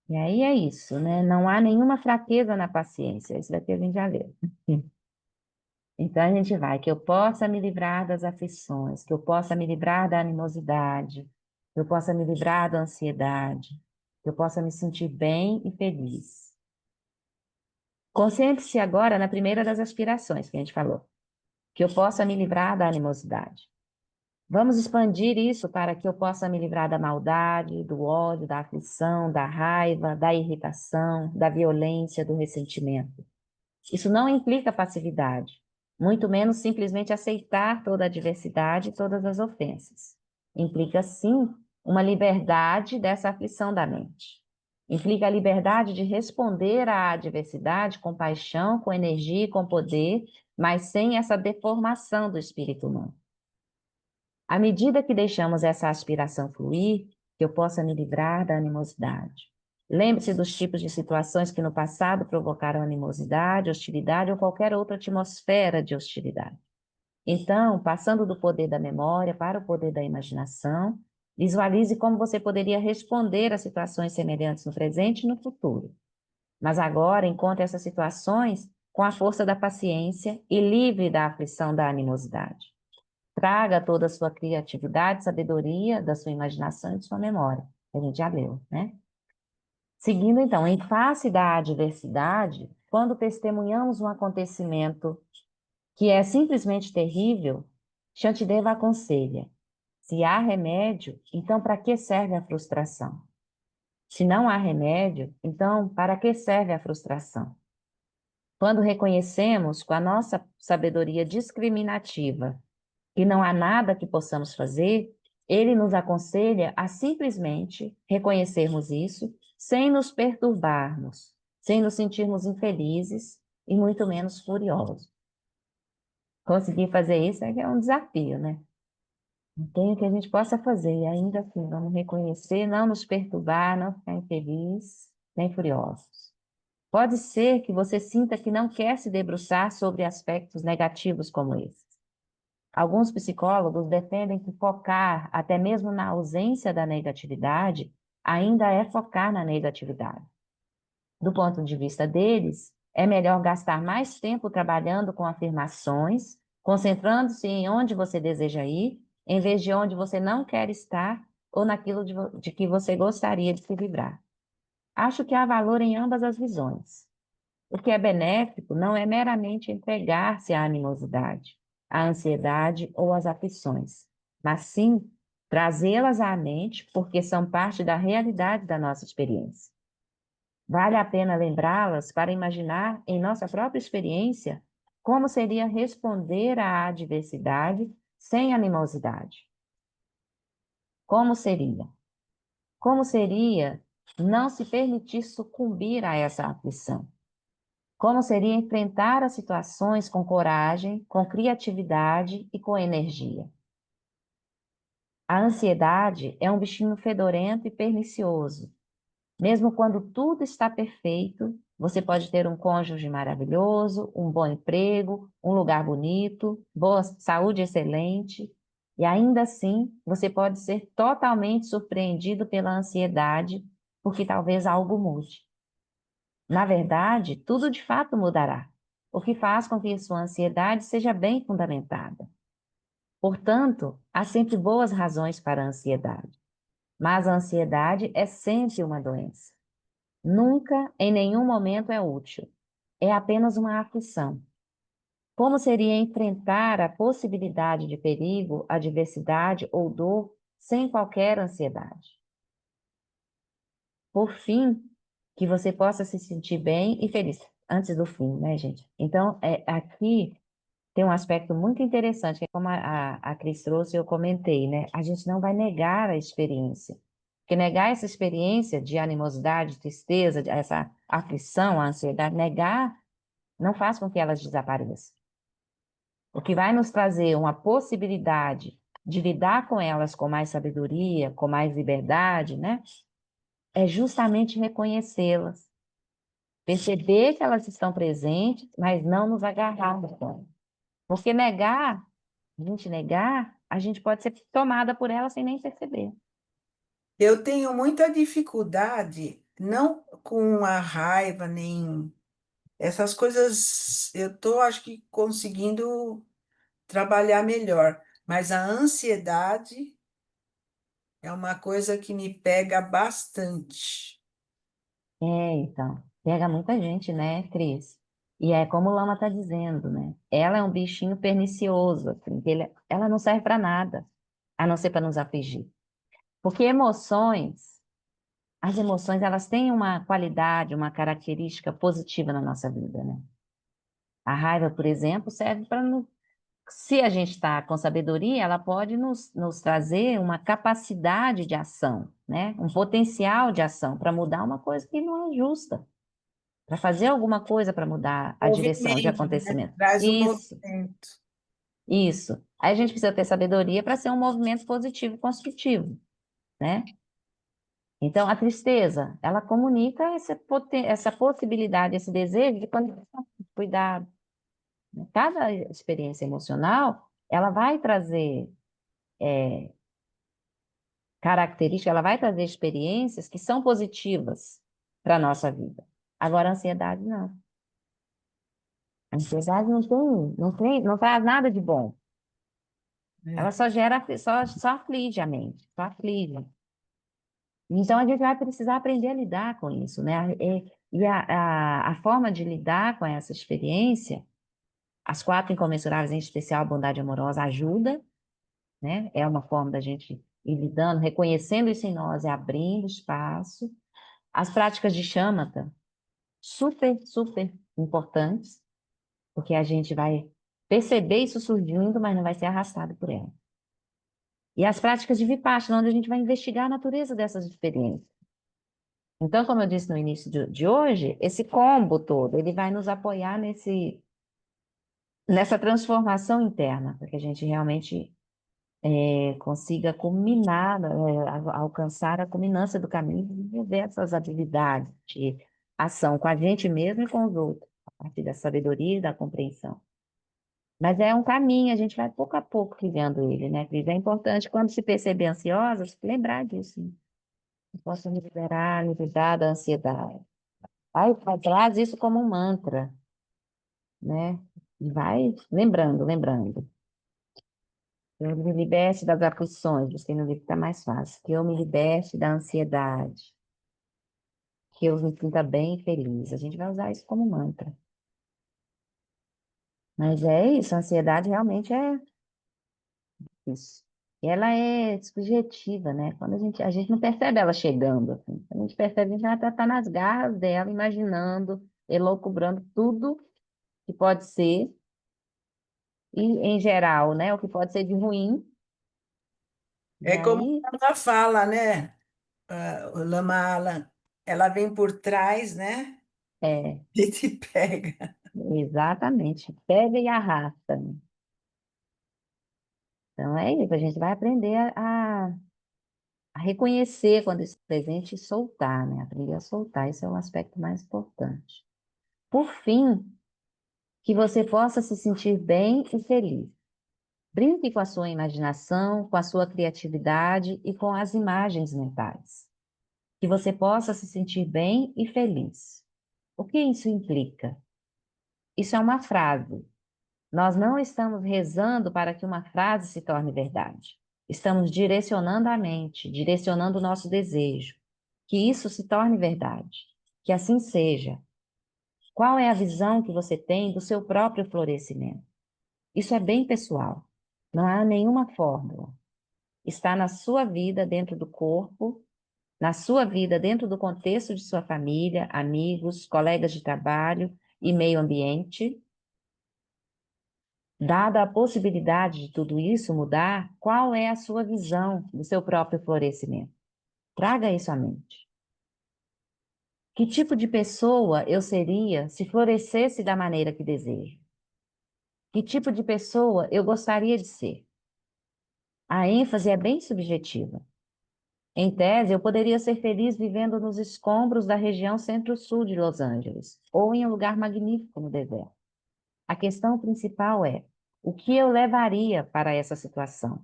E aí é isso, né? Não há nenhuma fraqueza na paciência. Isso daqui a gente já leu. Então, a gente vai, que eu possa me livrar das aflições, que eu possa me livrar da animosidade, que eu possa me livrar da ansiedade, que eu possa me sentir bem e feliz. Concentre-se agora na primeira das aspirações que a gente falou, que eu possa me livrar da animosidade. Vamos expandir isso para que eu possa me livrar da maldade, do ódio, da aflição, da raiva, da irritação, da violência, do ressentimento. Isso não implica passividade, muito menos simplesmente aceitar toda a adversidade e todas as ofensas. Implica, sim, uma liberdade dessa aflição da mente. Implica a liberdade de responder à adversidade com paixão, com energia e com poder, mas sem essa deformação do espírito humano. À medida que deixamos essa aspiração fluir, que eu possa me livrar da animosidade. Lembre-se dos tipos de situações que no passado provocaram animosidade, hostilidade ou qualquer outra atmosfera de hostilidade. Então, passando do poder da memória para o poder da imaginação, visualize como você poderia responder a situações semelhantes no presente e no futuro. Mas agora encontre essas situações com a força da paciência e livre da aflição da animosidade. Traga toda a sua criatividade, sabedoria, da sua imaginação e de sua memória. A gente já leu, né? Seguindo, então, em face da adversidade, quando testemunhamos um acontecimento que é simplesmente terrível, Shantideva aconselha: se há remédio, então para que serve a frustração? Se não há remédio, então para que serve a frustração? Quando reconhecemos com a nossa sabedoria discriminativa que não há nada que possamos fazer, ele nos aconselha a simplesmente reconhecermos isso, sem nos perturbarmos, sem nos sentirmos infelizes e muito menos furiosos. Conseguir fazer isso é um desafio, né? Tem o que a gente possa fazer, e ainda assim, vamos reconhecer, não nos perturbar, não ficar infeliz, nem furiosos. Pode ser que você sinta que não quer se debruçar sobre aspectos negativos como esse. Alguns psicólogos defendem que focar, até mesmo na ausência da negatividade, ainda é focar na negatividade. Do ponto de vista deles, é melhor gastar mais tempo trabalhando com afirmações, concentrando-se em onde você deseja ir, em vez de onde você não quer estar ou naquilo de que você gostaria de se livrar. Acho que há valor em ambas as visões. O que é benéfico não é meramente entregar-se à animosidade, à ansiedade ou às aflições, mas sim trazê-las à mente porque são parte da realidade da nossa experiência. Vale a pena lembrá-las para imaginar em nossa própria experiência como seria responder à adversidade sem animosidade. Como seria? Como seria não se permitir sucumbir a essa aflição? Como seria enfrentar as situações com coragem, com criatividade e com energia? A ansiedade é um bichinho fedorento e pernicioso. Mesmo quando tudo está perfeito, você pode ter um cônjuge maravilhoso, um bom emprego, um lugar bonito, boa saúde excelente, e ainda assim você pode ser totalmente surpreendido pela ansiedade, porque talvez algo mude. Na verdade, tudo de fato mudará, o que faz com que sua ansiedade seja bem fundamentada. Portanto, há sempre boas razões para a ansiedade, mas a ansiedade é sempre uma doença. Nunca, em nenhum momento é útil. É apenas uma aflição. Como seria enfrentar a possibilidade de perigo, adversidade ou dor sem qualquer ansiedade? Por fim, que você possa se sentir bem e feliz antes do fim, né, gente? Então, aqui tem um aspecto muito interessante, que é como a Cris trouxe, eu comentei, né? A gente não vai negar a experiência. Porque negar essa experiência de animosidade, tristeza, essa aflição, a ansiedade, negar não faz com que elas desapareçam. O que vai nos trazer uma possibilidade de lidar com elas com mais sabedoria, com mais liberdade, né? É justamente reconhecê-las. Perceber que elas estão presentes, mas não nos agarrarmos com elas. Porque negar, a gente pode ser tomada por ela sem nem perceber. Eu tenho muita dificuldade, não com a raiva, nem essas coisas, eu estou, acho que, conseguindo trabalhar melhor, mas a ansiedade é uma coisa que me pega bastante. Então, pega muita gente, né, Cris? E é como o Lama está dizendo, né? Ela é um bichinho pernicioso, assim, que ela não serve para nada. a não ser para nos afligir. Porque as emoções, elas têm uma qualidade, uma característica positiva na nossa vida, né? A raiva, por exemplo, serve para se a gente está com sabedoria, ela pode nos trazer uma capacidade de ação, né? Um potencial de ação para mudar uma coisa que não é justa, para fazer alguma coisa para mudar a direção de Movimento, né? acontecimento. Traz o Isso, movimento. isso. Aí a gente precisa ter sabedoria para ser um movimento positivo e construtivo, né? Então, a tristeza, ela comunica essa possibilidade, esse desejo de conexão, de cuidado. Cada experiência emocional, ela vai trazer características, ela vai trazer experiências que são positivas para a nossa vida. Agora, a ansiedade não. A ansiedade não traz nada de bom. Ela É. só gera, só aflige a mente, só aflige. Então, a gente vai precisar aprender a lidar com isso, né? E a forma de lidar com essa experiência, as 4 incomensuráveis, em especial a bondade amorosa, ajuda, né? É uma forma da gente ir lidando, reconhecendo isso em nós e abrindo espaço. As práticas de shamatha, super, super importantes, porque a gente vai perceber isso surgindo, mas não vai ser arrastado por ela. E as práticas de vipassana, onde a gente vai investigar a natureza dessas experiências. Então, como eu disse no início de hoje, esse combo todo, ele vai nos apoiar nessa transformação interna, para que a gente realmente consiga culminar, alcançar a culminância do caminho de desenvolver essas habilidades de ação com a gente mesmo e com os outros, a partir da sabedoria e da compreensão. Mas é um caminho, a gente vai pouco a pouco trilhando ele, né, Cris? É importante, quando se perceber ansiosa, lembrar disso, né? Eu posso me liberar da ansiedade. Vai, traz isso como um mantra, né? E vai lembrando, lembrando. Eu me liberte das aflições, busquei no livro que está mais fácil. Que eu me liberte da ansiedade. Que eu me sinta bem e feliz. A gente vai usar isso como mantra. Mas é isso, a ansiedade realmente é isso. E ela é subjetiva, né? Quando a gente não percebe ela chegando, assim. A gente percebe, a gente já está nas garras dela, imaginando, elucubrando tudo que pode ser, e em geral, né? O que pode ser de ruim. E É como aí, ela fala, né? O Lama Alan, ela vem por trás, né? é, E te pega. exatamente, pega e arrasta, né? Então é isso, a gente vai aprender a reconhecer quando está presente e soltar, né? Aprender a soltar, esse é o aspecto mais importante. Por fim, que você possa se sentir bem e feliz. Brinque com a sua imaginação, com a sua criatividade e com as imagens mentais. Que você possa se sentir bem e feliz. O que isso implica? Isso é uma frase. Nós não estamos rezando para que uma frase se torne verdade. Estamos direcionando a mente, direcionando o nosso desejo. Que isso se torne verdade. Que assim seja. Qual é a visão que você tem do seu próprio florescimento? Isso é bem pessoal. Não há nenhuma fórmula. Está na sua vida dentro do corpo, na sua vida dentro do contexto de sua família, amigos, colegas de trabalho e meio ambiente. Dada a possibilidade de tudo isso mudar, qual é a sua visão do seu próprio florescimento? Traga isso à mente. Que tipo de pessoa eu seria se florescesse da maneira que desejo? Que tipo de pessoa eu gostaria de ser? A ênfase é bem subjetiva. Em tese, eu poderia ser feliz vivendo nos escombros da região centro-sul de Los Angeles, ou em um lugar magnífico no deserto. A questão principal é: o que eu levaria para essa situação?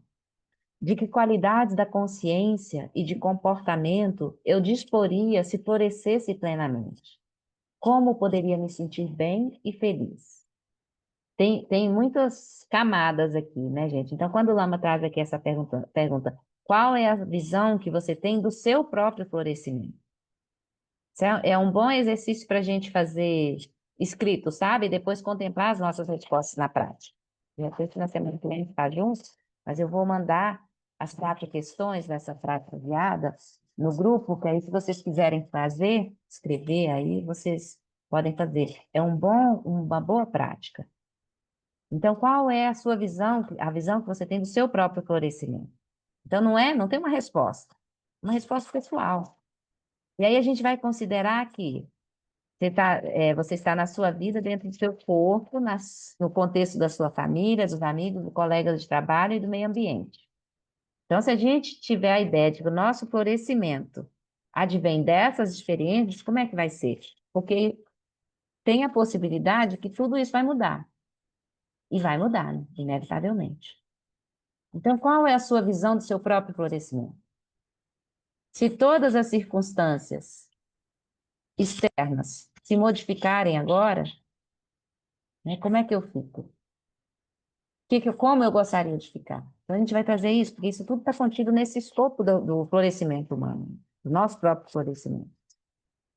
De que qualidades da consciência e de comportamento eu disporia se florescesse plenamente? Como poderia me sentir bem e feliz? Tem muitas camadas aqui, né, gente? Então, quando o Lama traz aqui essa pergunta, qual é a visão que você tem do seu próprio florescimento? Isso é um bom exercício para a gente fazer escrito, sabe? E depois contemplar as nossas respostas na prática. De repente, na semana que vem, a gente está juntos, mas eu vou mandar as 4 questões dessa prática guiada no grupo, que aí se vocês quiserem fazer, escrever aí, vocês podem fazer. É uma boa prática. Então, qual é a sua visão, a visão que você tem do seu próprio florescimento? Então, não tem uma resposta pessoal. E aí a gente vai considerar que você está na sua vida, dentro do seu corpo, no contexto da sua família, dos amigos, dos colegas de trabalho e do meio ambiente. Então, se a gente tiver a ideia de que o nosso florescimento advém dessas experiências, como é que vai ser? Porque tem a possibilidade que tudo isso vai mudar. E vai mudar, né? Inevitavelmente. Então, qual é a sua visão do seu próprio florescimento? Se todas as circunstâncias externas se modificarem agora, né, como é que eu fico? Como eu gostaria de ficar? Então, a gente vai trazer isso, porque isso tudo está contido nesse escopo do florescimento humano, do nosso próprio florescimento.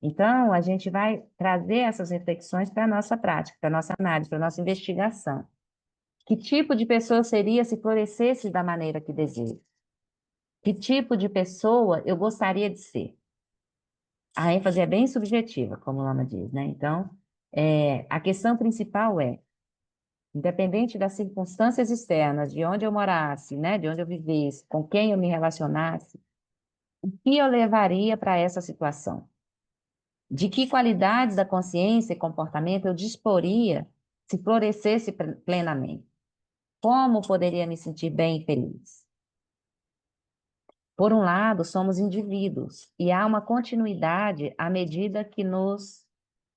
Então, a gente vai trazer essas reflexões para a nossa prática, para a nossa análise, para a nossa investigação. Que tipo de pessoa seria se florescesse da maneira que desejo? Que tipo de pessoa eu gostaria de ser? A ênfase é bem subjetiva, como o Lama diz, né? Então, a questão principal é, independente das circunstâncias externas, de onde eu morasse, né? De onde eu vivesse, com quem eu me relacionasse, o que eu levaria para essa situação? De que qualidades da consciência e comportamento eu disporia se florescesse plenamente? Como poderia me sentir bem e feliz? Por um lado, somos indivíduos e há uma continuidade à medida que nos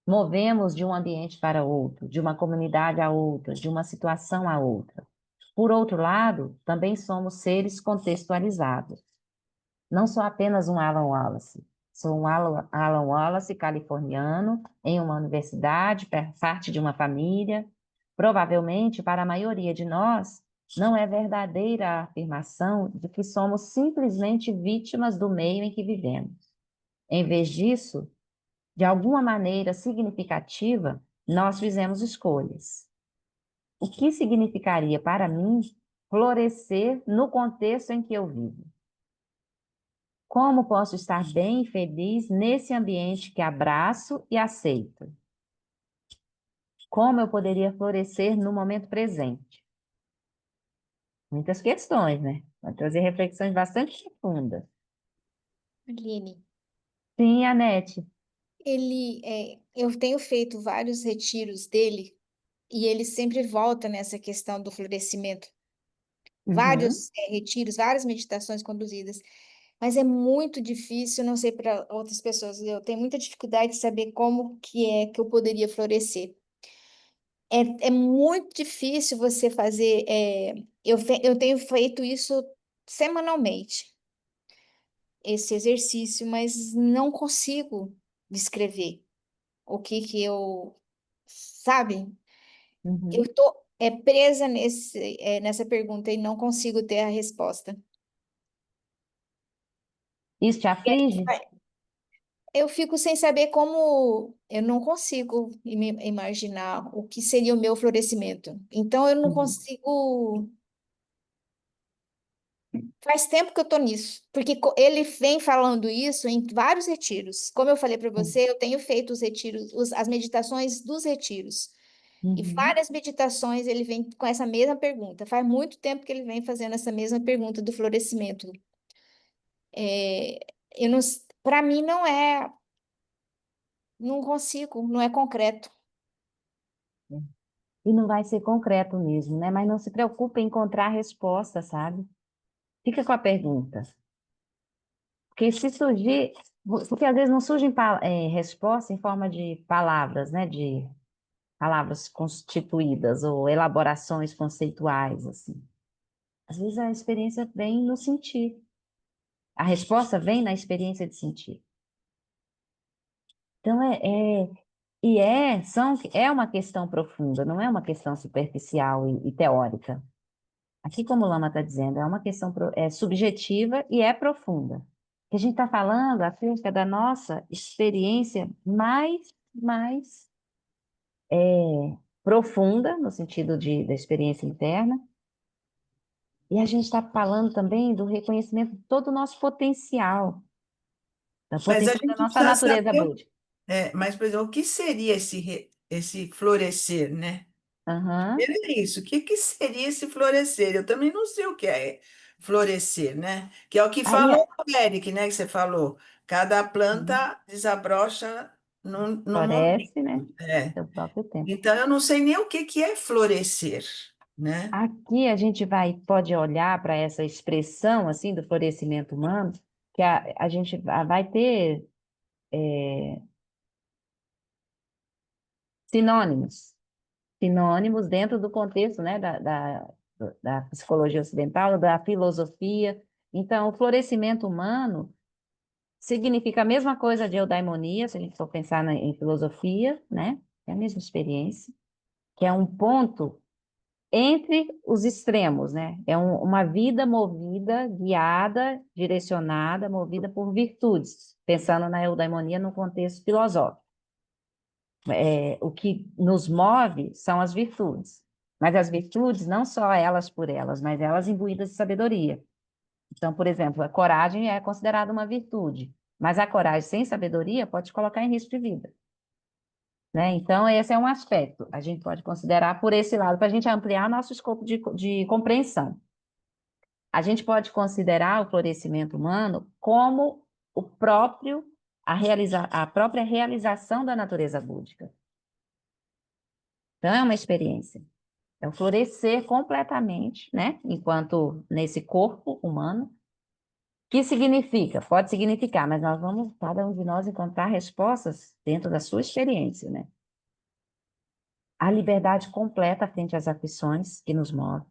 movemos de um ambiente para outro, de uma comunidade a outra, de uma situação a outra. Por outro lado, também somos seres contextualizados. Não sou apenas um Alan Wallace. Sou um Alan Wallace californiano, em uma universidade, parte de uma família. Provavelmente, para a maioria de nós, não é verdadeira a afirmação de que somos simplesmente vítimas do meio em que vivemos. Em vez disso, de alguma maneira significativa, nós fizemos escolhas. O que significaria para mim florescer no contexto em que eu vivo? Como posso estar bem e feliz nesse ambiente que abraço e aceito? Como eu poderia florescer no momento presente? Muitas questões, né? Vai trazer reflexões bastante profundas. Aline, Sim, Anete. eu tenho feito vários retiros dele e ele sempre volta nessa questão do florescimento. Uhum. Vários retiros, várias meditações conduzidas, mas é muito difícil, não sei para outras pessoas, eu tenho muita dificuldade de saber como que é que eu poderia florescer. É muito difícil você fazer, eu tenho feito isso semanalmente, esse exercício, mas não consigo descrever o que que eu, sabe? Eu Uhum. tô presa nessa pergunta e não consigo ter a resposta. Isso te aflige? Eu fico sem saber como, eu não consigo imaginar o que seria o meu florescimento. Então eu não Uhum. consigo. Faz tempo que eu tô nisso, porque ele vem falando isso em vários retiros. Como eu falei para você, eu tenho feito os retiros, as meditações dos retiros. E Uhum. várias meditações ele vem com essa mesma pergunta. Faz muito tempo que ele vem fazendo essa mesma pergunta do florescimento. É, eu não, para mim não consigo, não é concreto. E não vai ser concreto mesmo, né? Mas não se preocupe em encontrar a resposta, sabe? Fica com a pergunta. Porque se surgir, porque às vezes não surgem resposta em forma de palavras, né? De palavras constituídas ou elaborações conceituais, assim. Às vezes a experiência vem no sentir. A resposta vem na experiência de sentir. Então, é uma questão profunda, não é uma questão superficial e teórica. Aqui, como o Lama está dizendo, é uma questão subjetiva e é profunda. Que a gente está falando acerca da nossa experiência mais profunda, no sentido da experiência interna, E a gente está falando também do reconhecimento de todo o nosso potencial, da Mas a potencial da gente nossa precisa natureza saber, búdica. mas, por exemplo, o que seria esse florescer, né? Aham. É isso, o que que seria esse florescer? Eu também não sei o que é florescer, né? Que é o que Aí, falou o Eric, né? Que você falou. Cada planta desabrocha num momento. floresce, né? É. Seu próprio tempo. Então, eu não sei nem o que que é florescer, né? Aqui a gente pode olhar para essa expressão assim do florescimento humano, que a gente vai ter sinônimos, sinônimos dentro do contexto, né, da psicologia ocidental, da filosofia. Então, o florescimento humano significa a mesma coisa de eudaimonia, se a gente for pensar em filosofia, né? É a mesma experiência, que é um ponto entre os extremos, né? É uma vida movida, guiada, direcionada, movida por virtudes, pensando na eudaimonia no contexto filosófico. O que nos move são as virtudes, mas as virtudes não só elas por elas, mas elas imbuídas de sabedoria. Então, por exemplo, a coragem é considerada uma virtude, mas a coragem sem sabedoria pode te colocar em risco de vida. Né? Então, esse é um aspecto. A gente pode considerar por esse lado, para a gente ampliar nosso escopo de compreensão. A gente pode considerar o florescimento humano como a própria realização da natureza búdica. Então, é uma experiência. É o florescer completamente, né? Enquanto nesse corpo humano. Que significa? Pode significar, mas nós vamos, cada um de nós, encontrar respostas dentro da sua experiência, né? A liberdade completa frente às aflições que nos movem.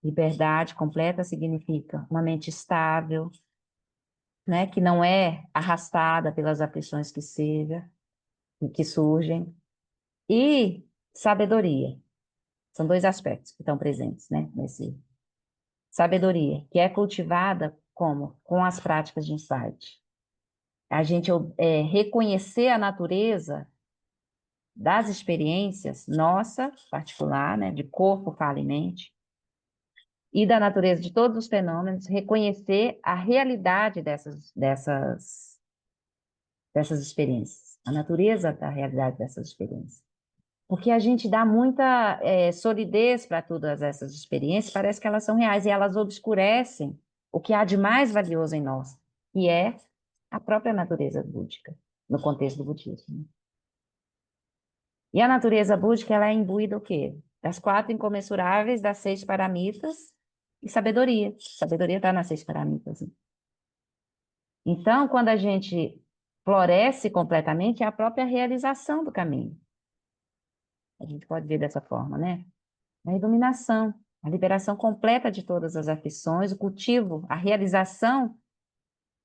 Liberdade completa significa uma mente estável, né, que não é arrastada pelas aflições que surgem, e sabedoria. São dois aspectos que estão presentes, né, nesse sabedoria, que é cultivada como? Com as práticas de insight. A gente reconhecer a natureza das experiências nossa, particular, né, de corpo, fala e mente, e da natureza de todos os fenômenos, reconhecer a realidade dessas experiências, a natureza da realidade dessas experiências. Porque a gente dá muita solidez para todas essas experiências, parece que elas são reais, e elas obscurecem o que há de mais valioso em nós, que é a própria natureza búdica, no contexto do budismo. E a natureza búdica, ela é imbuída o quê? Das 4 incomensuráveis, das 6 paramitas e sabedoria. Sabedoria está nas 6 paramitas. Então, quando a gente floresce completamente, é a própria realização do caminho. A gente pode ver dessa forma, né? A iluminação, a liberação completa de todas as aflições, o cultivo, a realização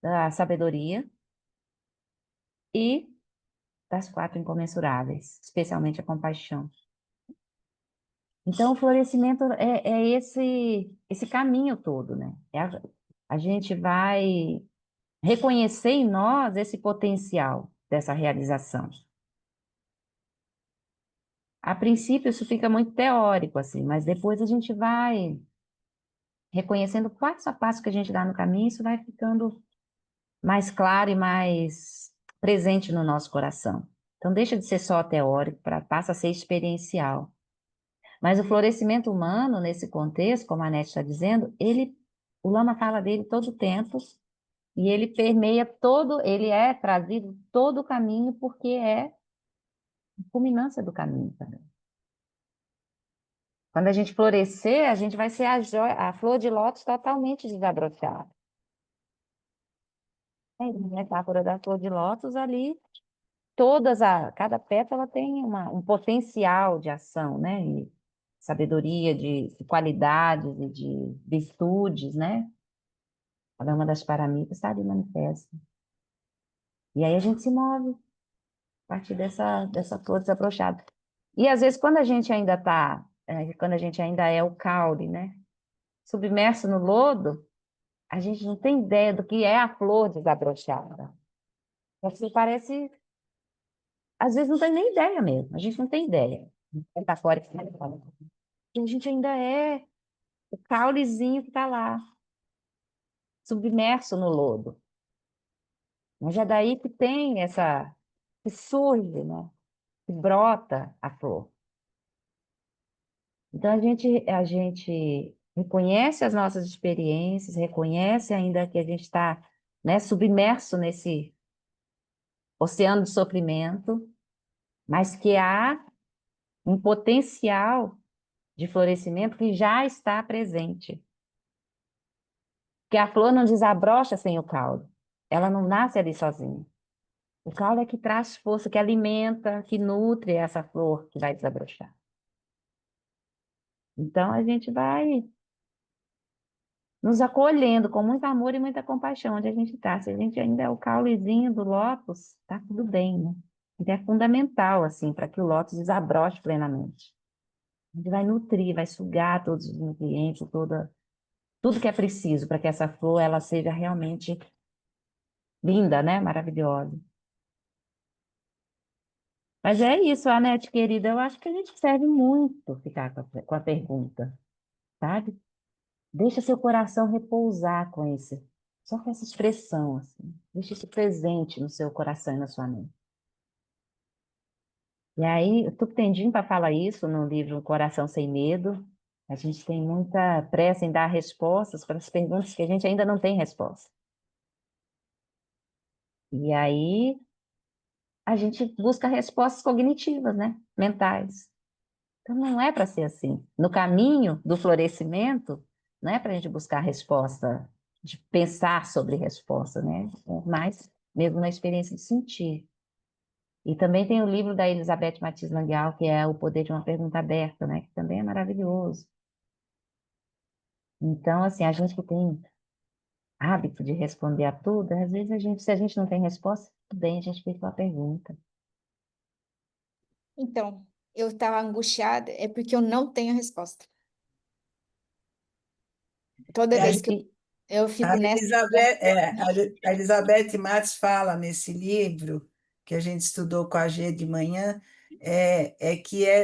da sabedoria e das 4 incomensuráveis, especialmente a compaixão. Então, o florescimento é esse caminho todo, né? A gente vai reconhecer em nós esse potencial dessa realização. A princípio, isso fica muito teórico, assim, mas depois a gente vai reconhecendo passo a passo que a gente dá no caminho, isso vai ficando mais claro e mais presente no nosso coração. Então, deixa de ser só teórico, passa a ser experiencial. Mas o florescimento humano, nesse contexto, como a Anete está dizendo, o Lama fala dele todo o tempo, e ele permeia ele é trazido todo o caminho, porque é a culminância do caminho também. Quando a gente florescer, a gente vai ser a flor de lótus totalmente desabrochada. A metáfora da flor de lótus ali, cada pétala tem um potencial de ação, né? E sabedoria, de qualidades e de virtudes, né? Cada uma das paramitas está ali manifesta. E aí a gente se move a partir dessa flor desabrochada. E às vezes, quando a gente ainda é o caule, né? Submerso no lodo, a gente não tem ideia do que é a flor desabrochada. Você parece, às vezes não tem nem ideia mesmo, a gente não tem ideia. Metafóricamente falando. E a gente ainda é o caulezinho que está lá, submerso no lodo. Mas é daí que tem que surge, né? Que brota a flor. Então a gente reconhece as nossas experiências, reconhece ainda que a gente está, né, submerso nesse oceano de sofrimento, mas que há um potencial de florescimento que já está presente. Que a flor não desabrocha sem o caule. Ela não nasce ali sozinha. O caule é que traz força, que alimenta, que nutre essa flor que vai desabrochar. Então a gente vai nos acolhendo com muito amor e muita compaixão onde a gente está. Se a gente ainda é o caulezinho do lótus, está tudo bem, né? Então é fundamental, assim, para que o lótus desabroche plenamente. A gente vai nutrir, vai sugar todos os nutrientes, tudo que é preciso para que essa flor ela seja realmente linda, né? Maravilhosa. Mas é isso, Anete, querida, eu acho que a gente serve muito ficar com a pergunta, sabe? Deixa seu coração repousar com só com essa expressão, assim. Deixa isso presente no seu coração e na sua mente. E aí, o Tuptendim fala isso no livro Coração Sem Medo. A gente tem muita pressa em dar respostas para as perguntas que a gente ainda não tem resposta. E aí, a gente busca respostas cognitivas, né? Mentais. Então, não é para ser assim. No caminho do florescimento, não é para a gente buscar resposta, de pensar sobre resposta, né? Mas mesmo na experiência de sentir. E também tem o livro da Elizabeth Matiz Langial, que é O Poder de uma Pergunta Aberta, né? Que também é maravilhoso. Então, assim, a gente que tem hábito de responder a tudo, às vezes se a gente não tem resposta, tudo bem, a gente fica com a pergunta. Então, eu estava angustiada, é porque eu não tenho a resposta. Toda E a, vez que eu a fico nessa. Elizabeth, a Elizabeth Matos fala nesse livro que a gente estudou com a G de manhã,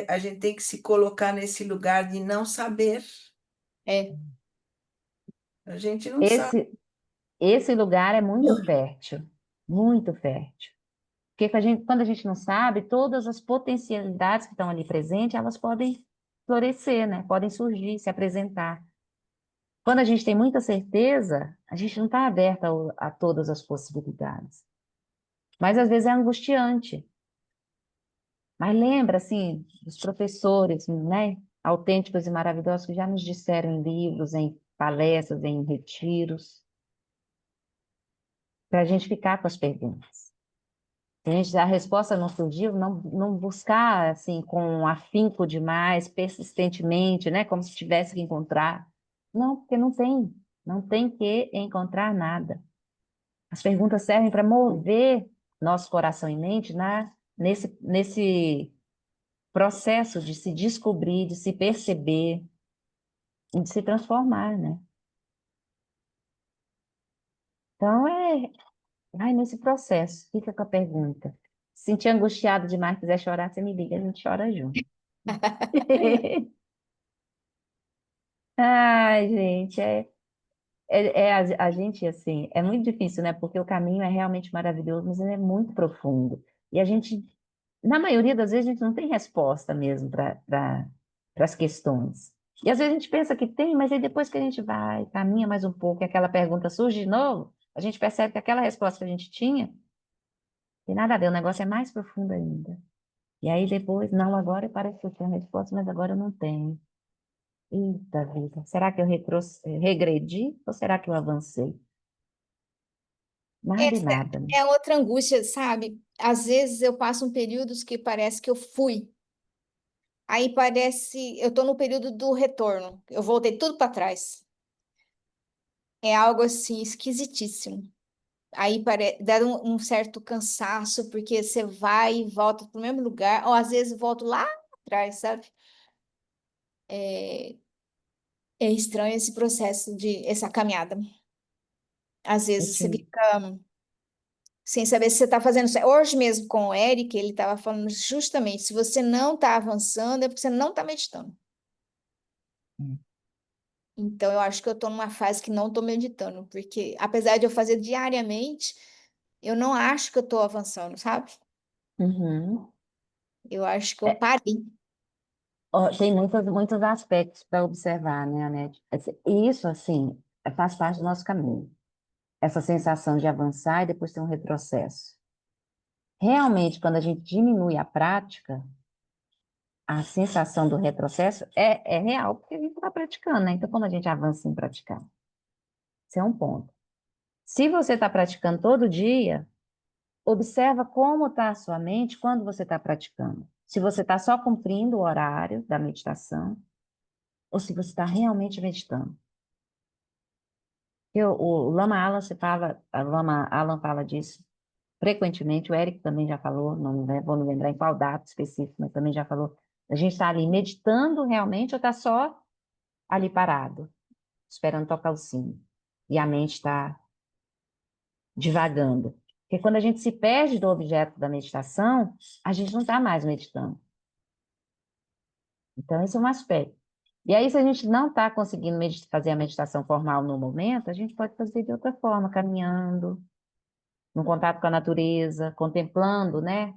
a gente tem que se colocar nesse lugar de não saber. É, A gente não sabe. Esse, esse lugar é muito fértil, muito fértil. Porque quando a gente não sabe, todas as potencialidades que estão ali presentes, elas podem florescer, né? Podem surgir, se apresentar. Quando a gente tem muita certeza, a gente não está aberta a todas as possibilidades. Mas às vezes é angustiante. Mas lembra, assim, dos professores, né? Autênticos e maravilhosos que já nos disseram em livros, em palestras, em retiros, para a gente ficar com as perguntas. Se a resposta não surgiu, não buscar assim com afinco demais, persistentemente, né, como se tivesse que encontrar. Não, porque não tem que encontrar nada. As perguntas servem para mover nosso coração e mente nesse processo de se descobrir, de se perceber e de se transformar, né? Então vai nesse processo, fica com a pergunta. Se sentir angustiado demais, quiser chorar, você me liga, a gente chora junto. Ai, gente, a gente, assim, é muito difícil, né? Porque o caminho é realmente maravilhoso, mas ele é muito profundo. E a gente, na maioria das vezes, a gente não tem resposta mesmo para as questões. E às vezes a gente pensa que tem, mas aí depois que a gente vai, caminha mais um pouco, e aquela pergunta surge de novo, a gente percebe que aquela resposta que a gente tinha tem nada a ver, o negócio é mais profundo ainda. E aí depois, não, agora parece que eu tenho a resposta, mas agora eu não tenho. Eita vida, será que eu regredi ou será que eu avancei? Nada e essa nada, né? é outra angústia, sabe? Às vezes eu passo um períodos que parece que eu fui. Aí parece, eu tô no período do retorno. Eu voltei tudo para trás. É algo assim esquisitíssimo. Aí dá um certo cansaço, porque você vai e volta para o mesmo lugar, ou às vezes volto lá atrás, sabe? É, é estranho esse processo essa caminhada. Às Eu vezes você tinha, fica sem saber se você está fazendo certo. Hoje mesmo com o Eric, ele estava falando justamente, se você não está avançando, é porque você não está meditando. Então, eu acho que eu estou numa fase que não estou meditando, porque apesar de eu fazer diariamente, eu não acho que eu estou avançando, sabe? Uhum. Eu acho que eu É, parei. ó, tem muitos aspectos para observar, né, Anete? Isso, assim, faz parte do nosso caminho. Essa sensação de avançar e depois ter um retrocesso. Realmente, quando a gente diminui a prática, a sensação do retrocesso é real, porque a gente está praticando, né? Então, quando a gente avança em praticar, esse é um ponto. Se você está praticando todo dia, observa como está a sua mente quando você está praticando. Se você está só cumprindo o horário da meditação, ou se você está realmente meditando. O Lama Alan, Lama Alan fala disso frequentemente, o Eric também já falou, não vou me lembrar em qual data específico, mas também já falou. A gente está ali meditando realmente ou está só ali parado, esperando tocar o sino? E a mente está divagando. Porque quando a gente se perde do objeto da meditação, a gente não está mais meditando. Então, esse é um aspecto. E aí, se a gente não está conseguindo fazer a meditação formal no momento, a gente pode fazer de outra forma, caminhando, no contato com a natureza, contemplando, né?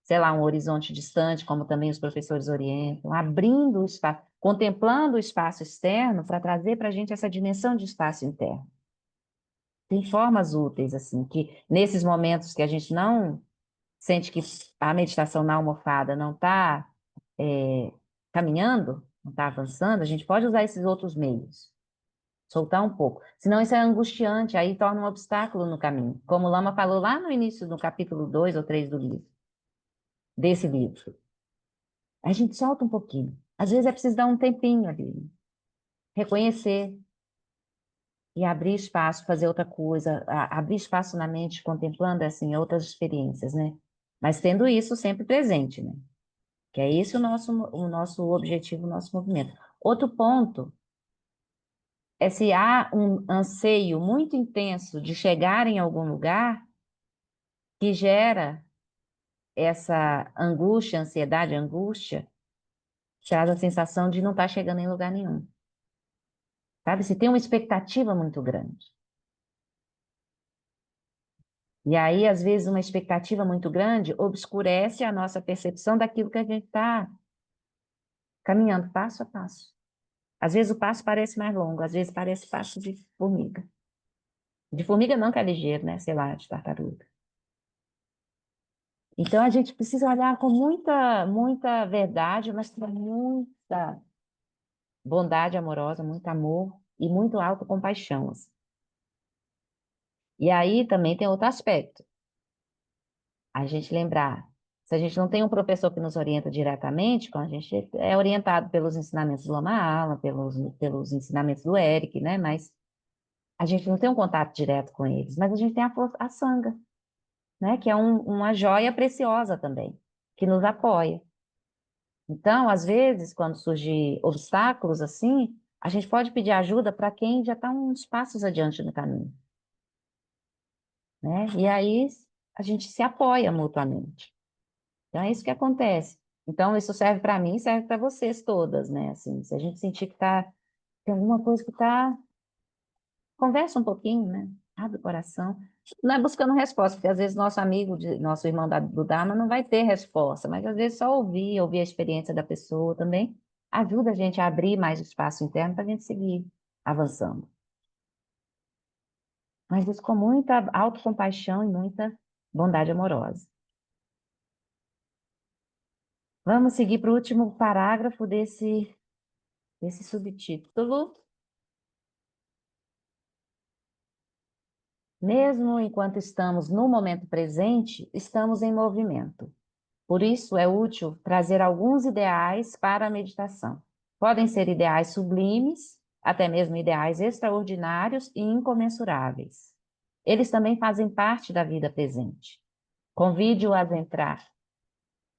Sei lá, um horizonte distante, como também os professores orientam, abrindo o espaço, contemplando o espaço externo para trazer para a gente essa dimensão de espaço interno. Tem formas úteis, assim, que nesses momentos que a gente não sente que a meditação na almofada não está caminhando, não está avançando, a gente pode usar esses outros meios, soltar um pouco. Senão isso é angustiante, aí torna um obstáculo no caminho. Como o Lama falou lá no início, no capítulo 2 ou 3 do livro, desse livro. A gente solta um pouquinho. Às vezes é preciso dar um tempinho ali, reconhecer e abrir espaço, fazer outra coisa, abrir espaço na mente, contemplando assim outras experiências, né? Mas tendo isso sempre presente, né? Que é esse o nosso objetivo, o nosso movimento. Outro ponto é se há um anseio muito intenso de chegar em algum lugar que gera essa angústia, ansiedade, angústia, traz a sensação de não estar chegando em lugar nenhum. Sabe? Se tem uma expectativa muito grande. E aí, às vezes, uma expectativa muito grande obscurece a nossa percepção daquilo que a gente está caminhando passo a passo. Às vezes o passo parece mais longo, às vezes parece passo de formiga. De formiga não, que é ligeiro, né? Sei lá, de tartaruga. Então, a gente precisa olhar com muita verdade, mas com muita bondade amorosa, muito amor e muito autocompaixão, assim. E aí também tem outro aspecto. A gente lembrar, se a gente não tem um professor que nos orienta diretamente, quando a gente é orientado pelos ensinamentos do Lama Alam, pelos ensinamentos do Eric, né? Mas a gente não tem um contato direto com eles, mas a gente tem a Sangha, né? Que é uma joia preciosa também, que nos apoia. Então, às vezes, quando surgem obstáculos assim, a gente pode pedir ajuda para quem já está uns passos adiante no caminho, né? E aí a gente se apoia mutuamente. Então, é isso que acontece. Então, isso serve para mim, serve para vocês todas, né? Assim, se a gente sentir que tem alguma coisa que conversa um pouquinho, né? Abre o coração. Não é buscando resposta, porque às vezes nosso amigo, nosso irmão do Dharma não vai ter resposta, mas às vezes só ouvir a experiência da pessoa também ajuda a gente a abrir mais o espaço interno para a gente seguir avançando. Mas isso com muita autocompaixão e muita bondade amorosa. Vamos seguir para o último parágrafo desse subtítulo. Mesmo enquanto estamos no momento presente, estamos em movimento. Por isso, é útil trazer alguns ideais para a meditação. Podem ser ideais sublimes, até mesmo ideais extraordinários e incomensuráveis. Eles também fazem parte da vida presente. Convide-os a entrar.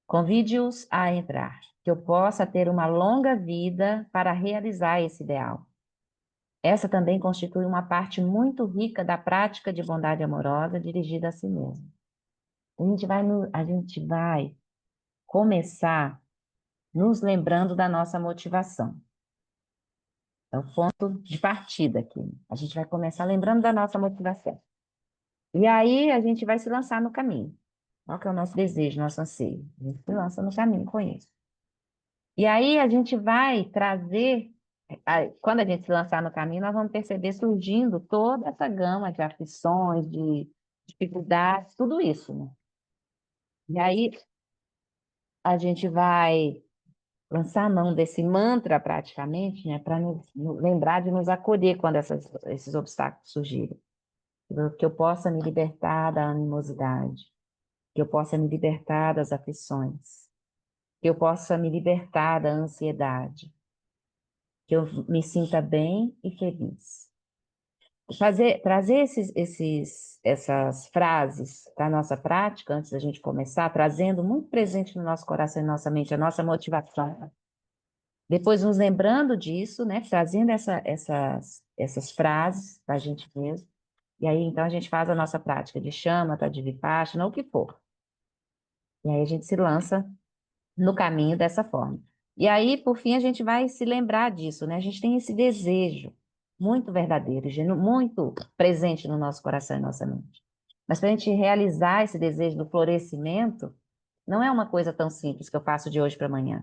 Convide-os a entrar, que eu possa ter uma longa vida para realizar esse ideal. Essa também constitui uma parte muito rica da prática de bondade amorosa dirigida a si mesmo. A gente vai começar nos lembrando da nossa motivação. É o ponto de partida aqui. A gente vai começar lembrando da nossa motivação. E aí a gente vai se lançar no caminho. Qual que é o nosso desejo, nosso anseio? A gente se lança no caminho com isso. E aí a gente vai trazer, quando a gente se lançar no caminho, nós vamos perceber surgindo toda essa gama de aflições, de dificuldades, tudo isso, né? E aí a gente vai lançar a mão desse mantra praticamente, né, para lembrar de nos acolher quando esses obstáculos surgirem. Que eu possa me libertar da animosidade, que eu possa me libertar das aflições, que eu possa me libertar da ansiedade, que eu me sinta bem e feliz. Trazer essas frases da nossa prática, antes da gente começar, trazendo muito presente no nosso coração e nossa mente a nossa motivação. Depois nos lembrando disso, né? Trazendo essas frases para a gente mesmo. E aí, então, a gente faz a nossa prática de chama, de vipassana, ou o que for. E aí a gente se lança no caminho dessa forma. E aí, por fim, a gente vai se lembrar disso, né? A gente tem esse desejo muito verdadeiro, muito presente no nosso coração e nossa mente. Mas para a gente realizar esse desejo do florescimento, não é uma coisa tão simples que eu faço de hoje para amanhã.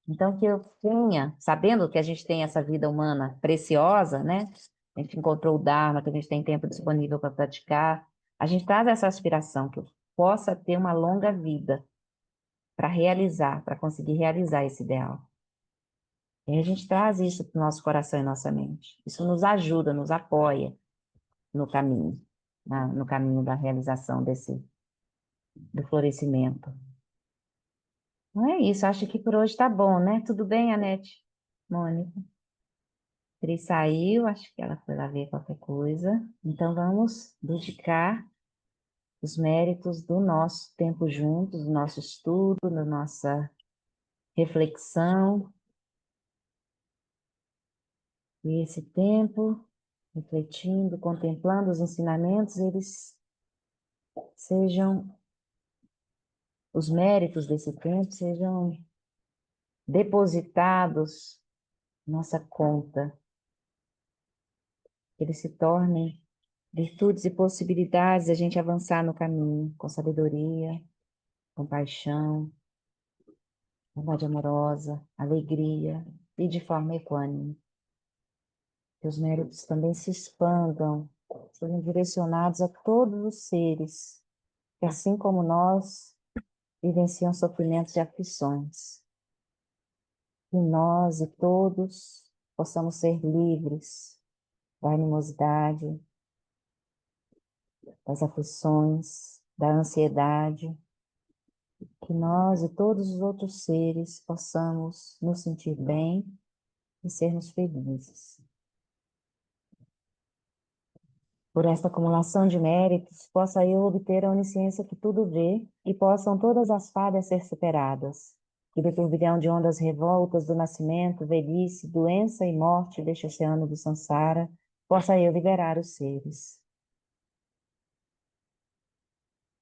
Então, que eu tenha, sabendo que a gente tem essa vida humana preciosa, né? A gente encontrou o Dharma, que a gente tem tempo disponível para praticar. A gente traz essa aspiração, que eu possa ter uma longa vida para realizar, para conseguir realizar esse ideal. E a gente traz isso para o nosso coração e nossa mente. Isso nos ajuda, nos apoia no caminho, no caminho da realização do florescimento. Não é isso, acho que por hoje tá bom, né? Tudo bem, Anete? Mônica? Cris saiu, acho que ela foi lá ver qualquer coisa. Então vamos dedicar os méritos do nosso tempo juntos, do nosso estudo, da nossa reflexão. E esse tempo, refletindo, contemplando os ensinamentos, eles sejam, os méritos desse tempo sejam depositados na nossa conta, que eles se tornem virtudes e possibilidades de a gente avançar no caminho com sabedoria, compaixão, bondade amorosa, alegria e de forma equânime. Que os méritos também se expandam, sejam direcionados a todos os seres, que assim como nós, vivenciam sofrimentos e aflições. Que nós e todos possamos ser livres da animosidade, das aflições, da ansiedade, que nós e todos os outros seres possamos nos sentir bem e sermos felizes. Por esta acumulação de méritos, possa eu obter a onisciência que tudo vê e possam todas as falhas ser superadas. Que do turbilhão de ondas revoltas do nascimento, velhice, doença e morte deste oceano do Sansara, possa eu liberar os seres.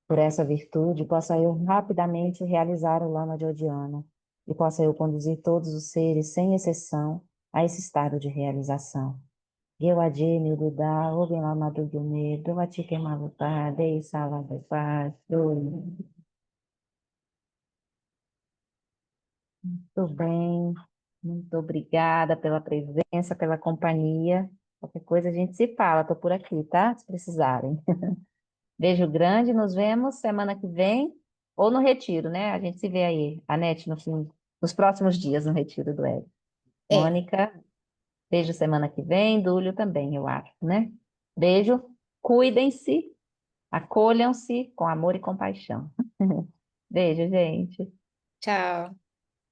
Por essa virtude, possa eu rapidamente realizar o Lama de Odiana e possa eu conduzir todos os seres, sem exceção, a esse estado de realização. Eu adene o Dudá, o Lama do Gume, do Atike Malupá, Dei Sala de Paz, Muito bem, muito obrigada pela presença, pela companhia. Qualquer coisa a gente se fala, tô por aqui, tá? Se precisarem. Beijo grande, nos vemos semana que vem ou no retiro, né? A gente se vê aí, Anete, no fim, nos próximos dias no retiro do Hélio. É, Mônica, beijo semana que vem, Dúlio também, eu acho, né? Beijo, cuidem-se, acolham-se com amor e compaixão. Beijo, gente. tchau.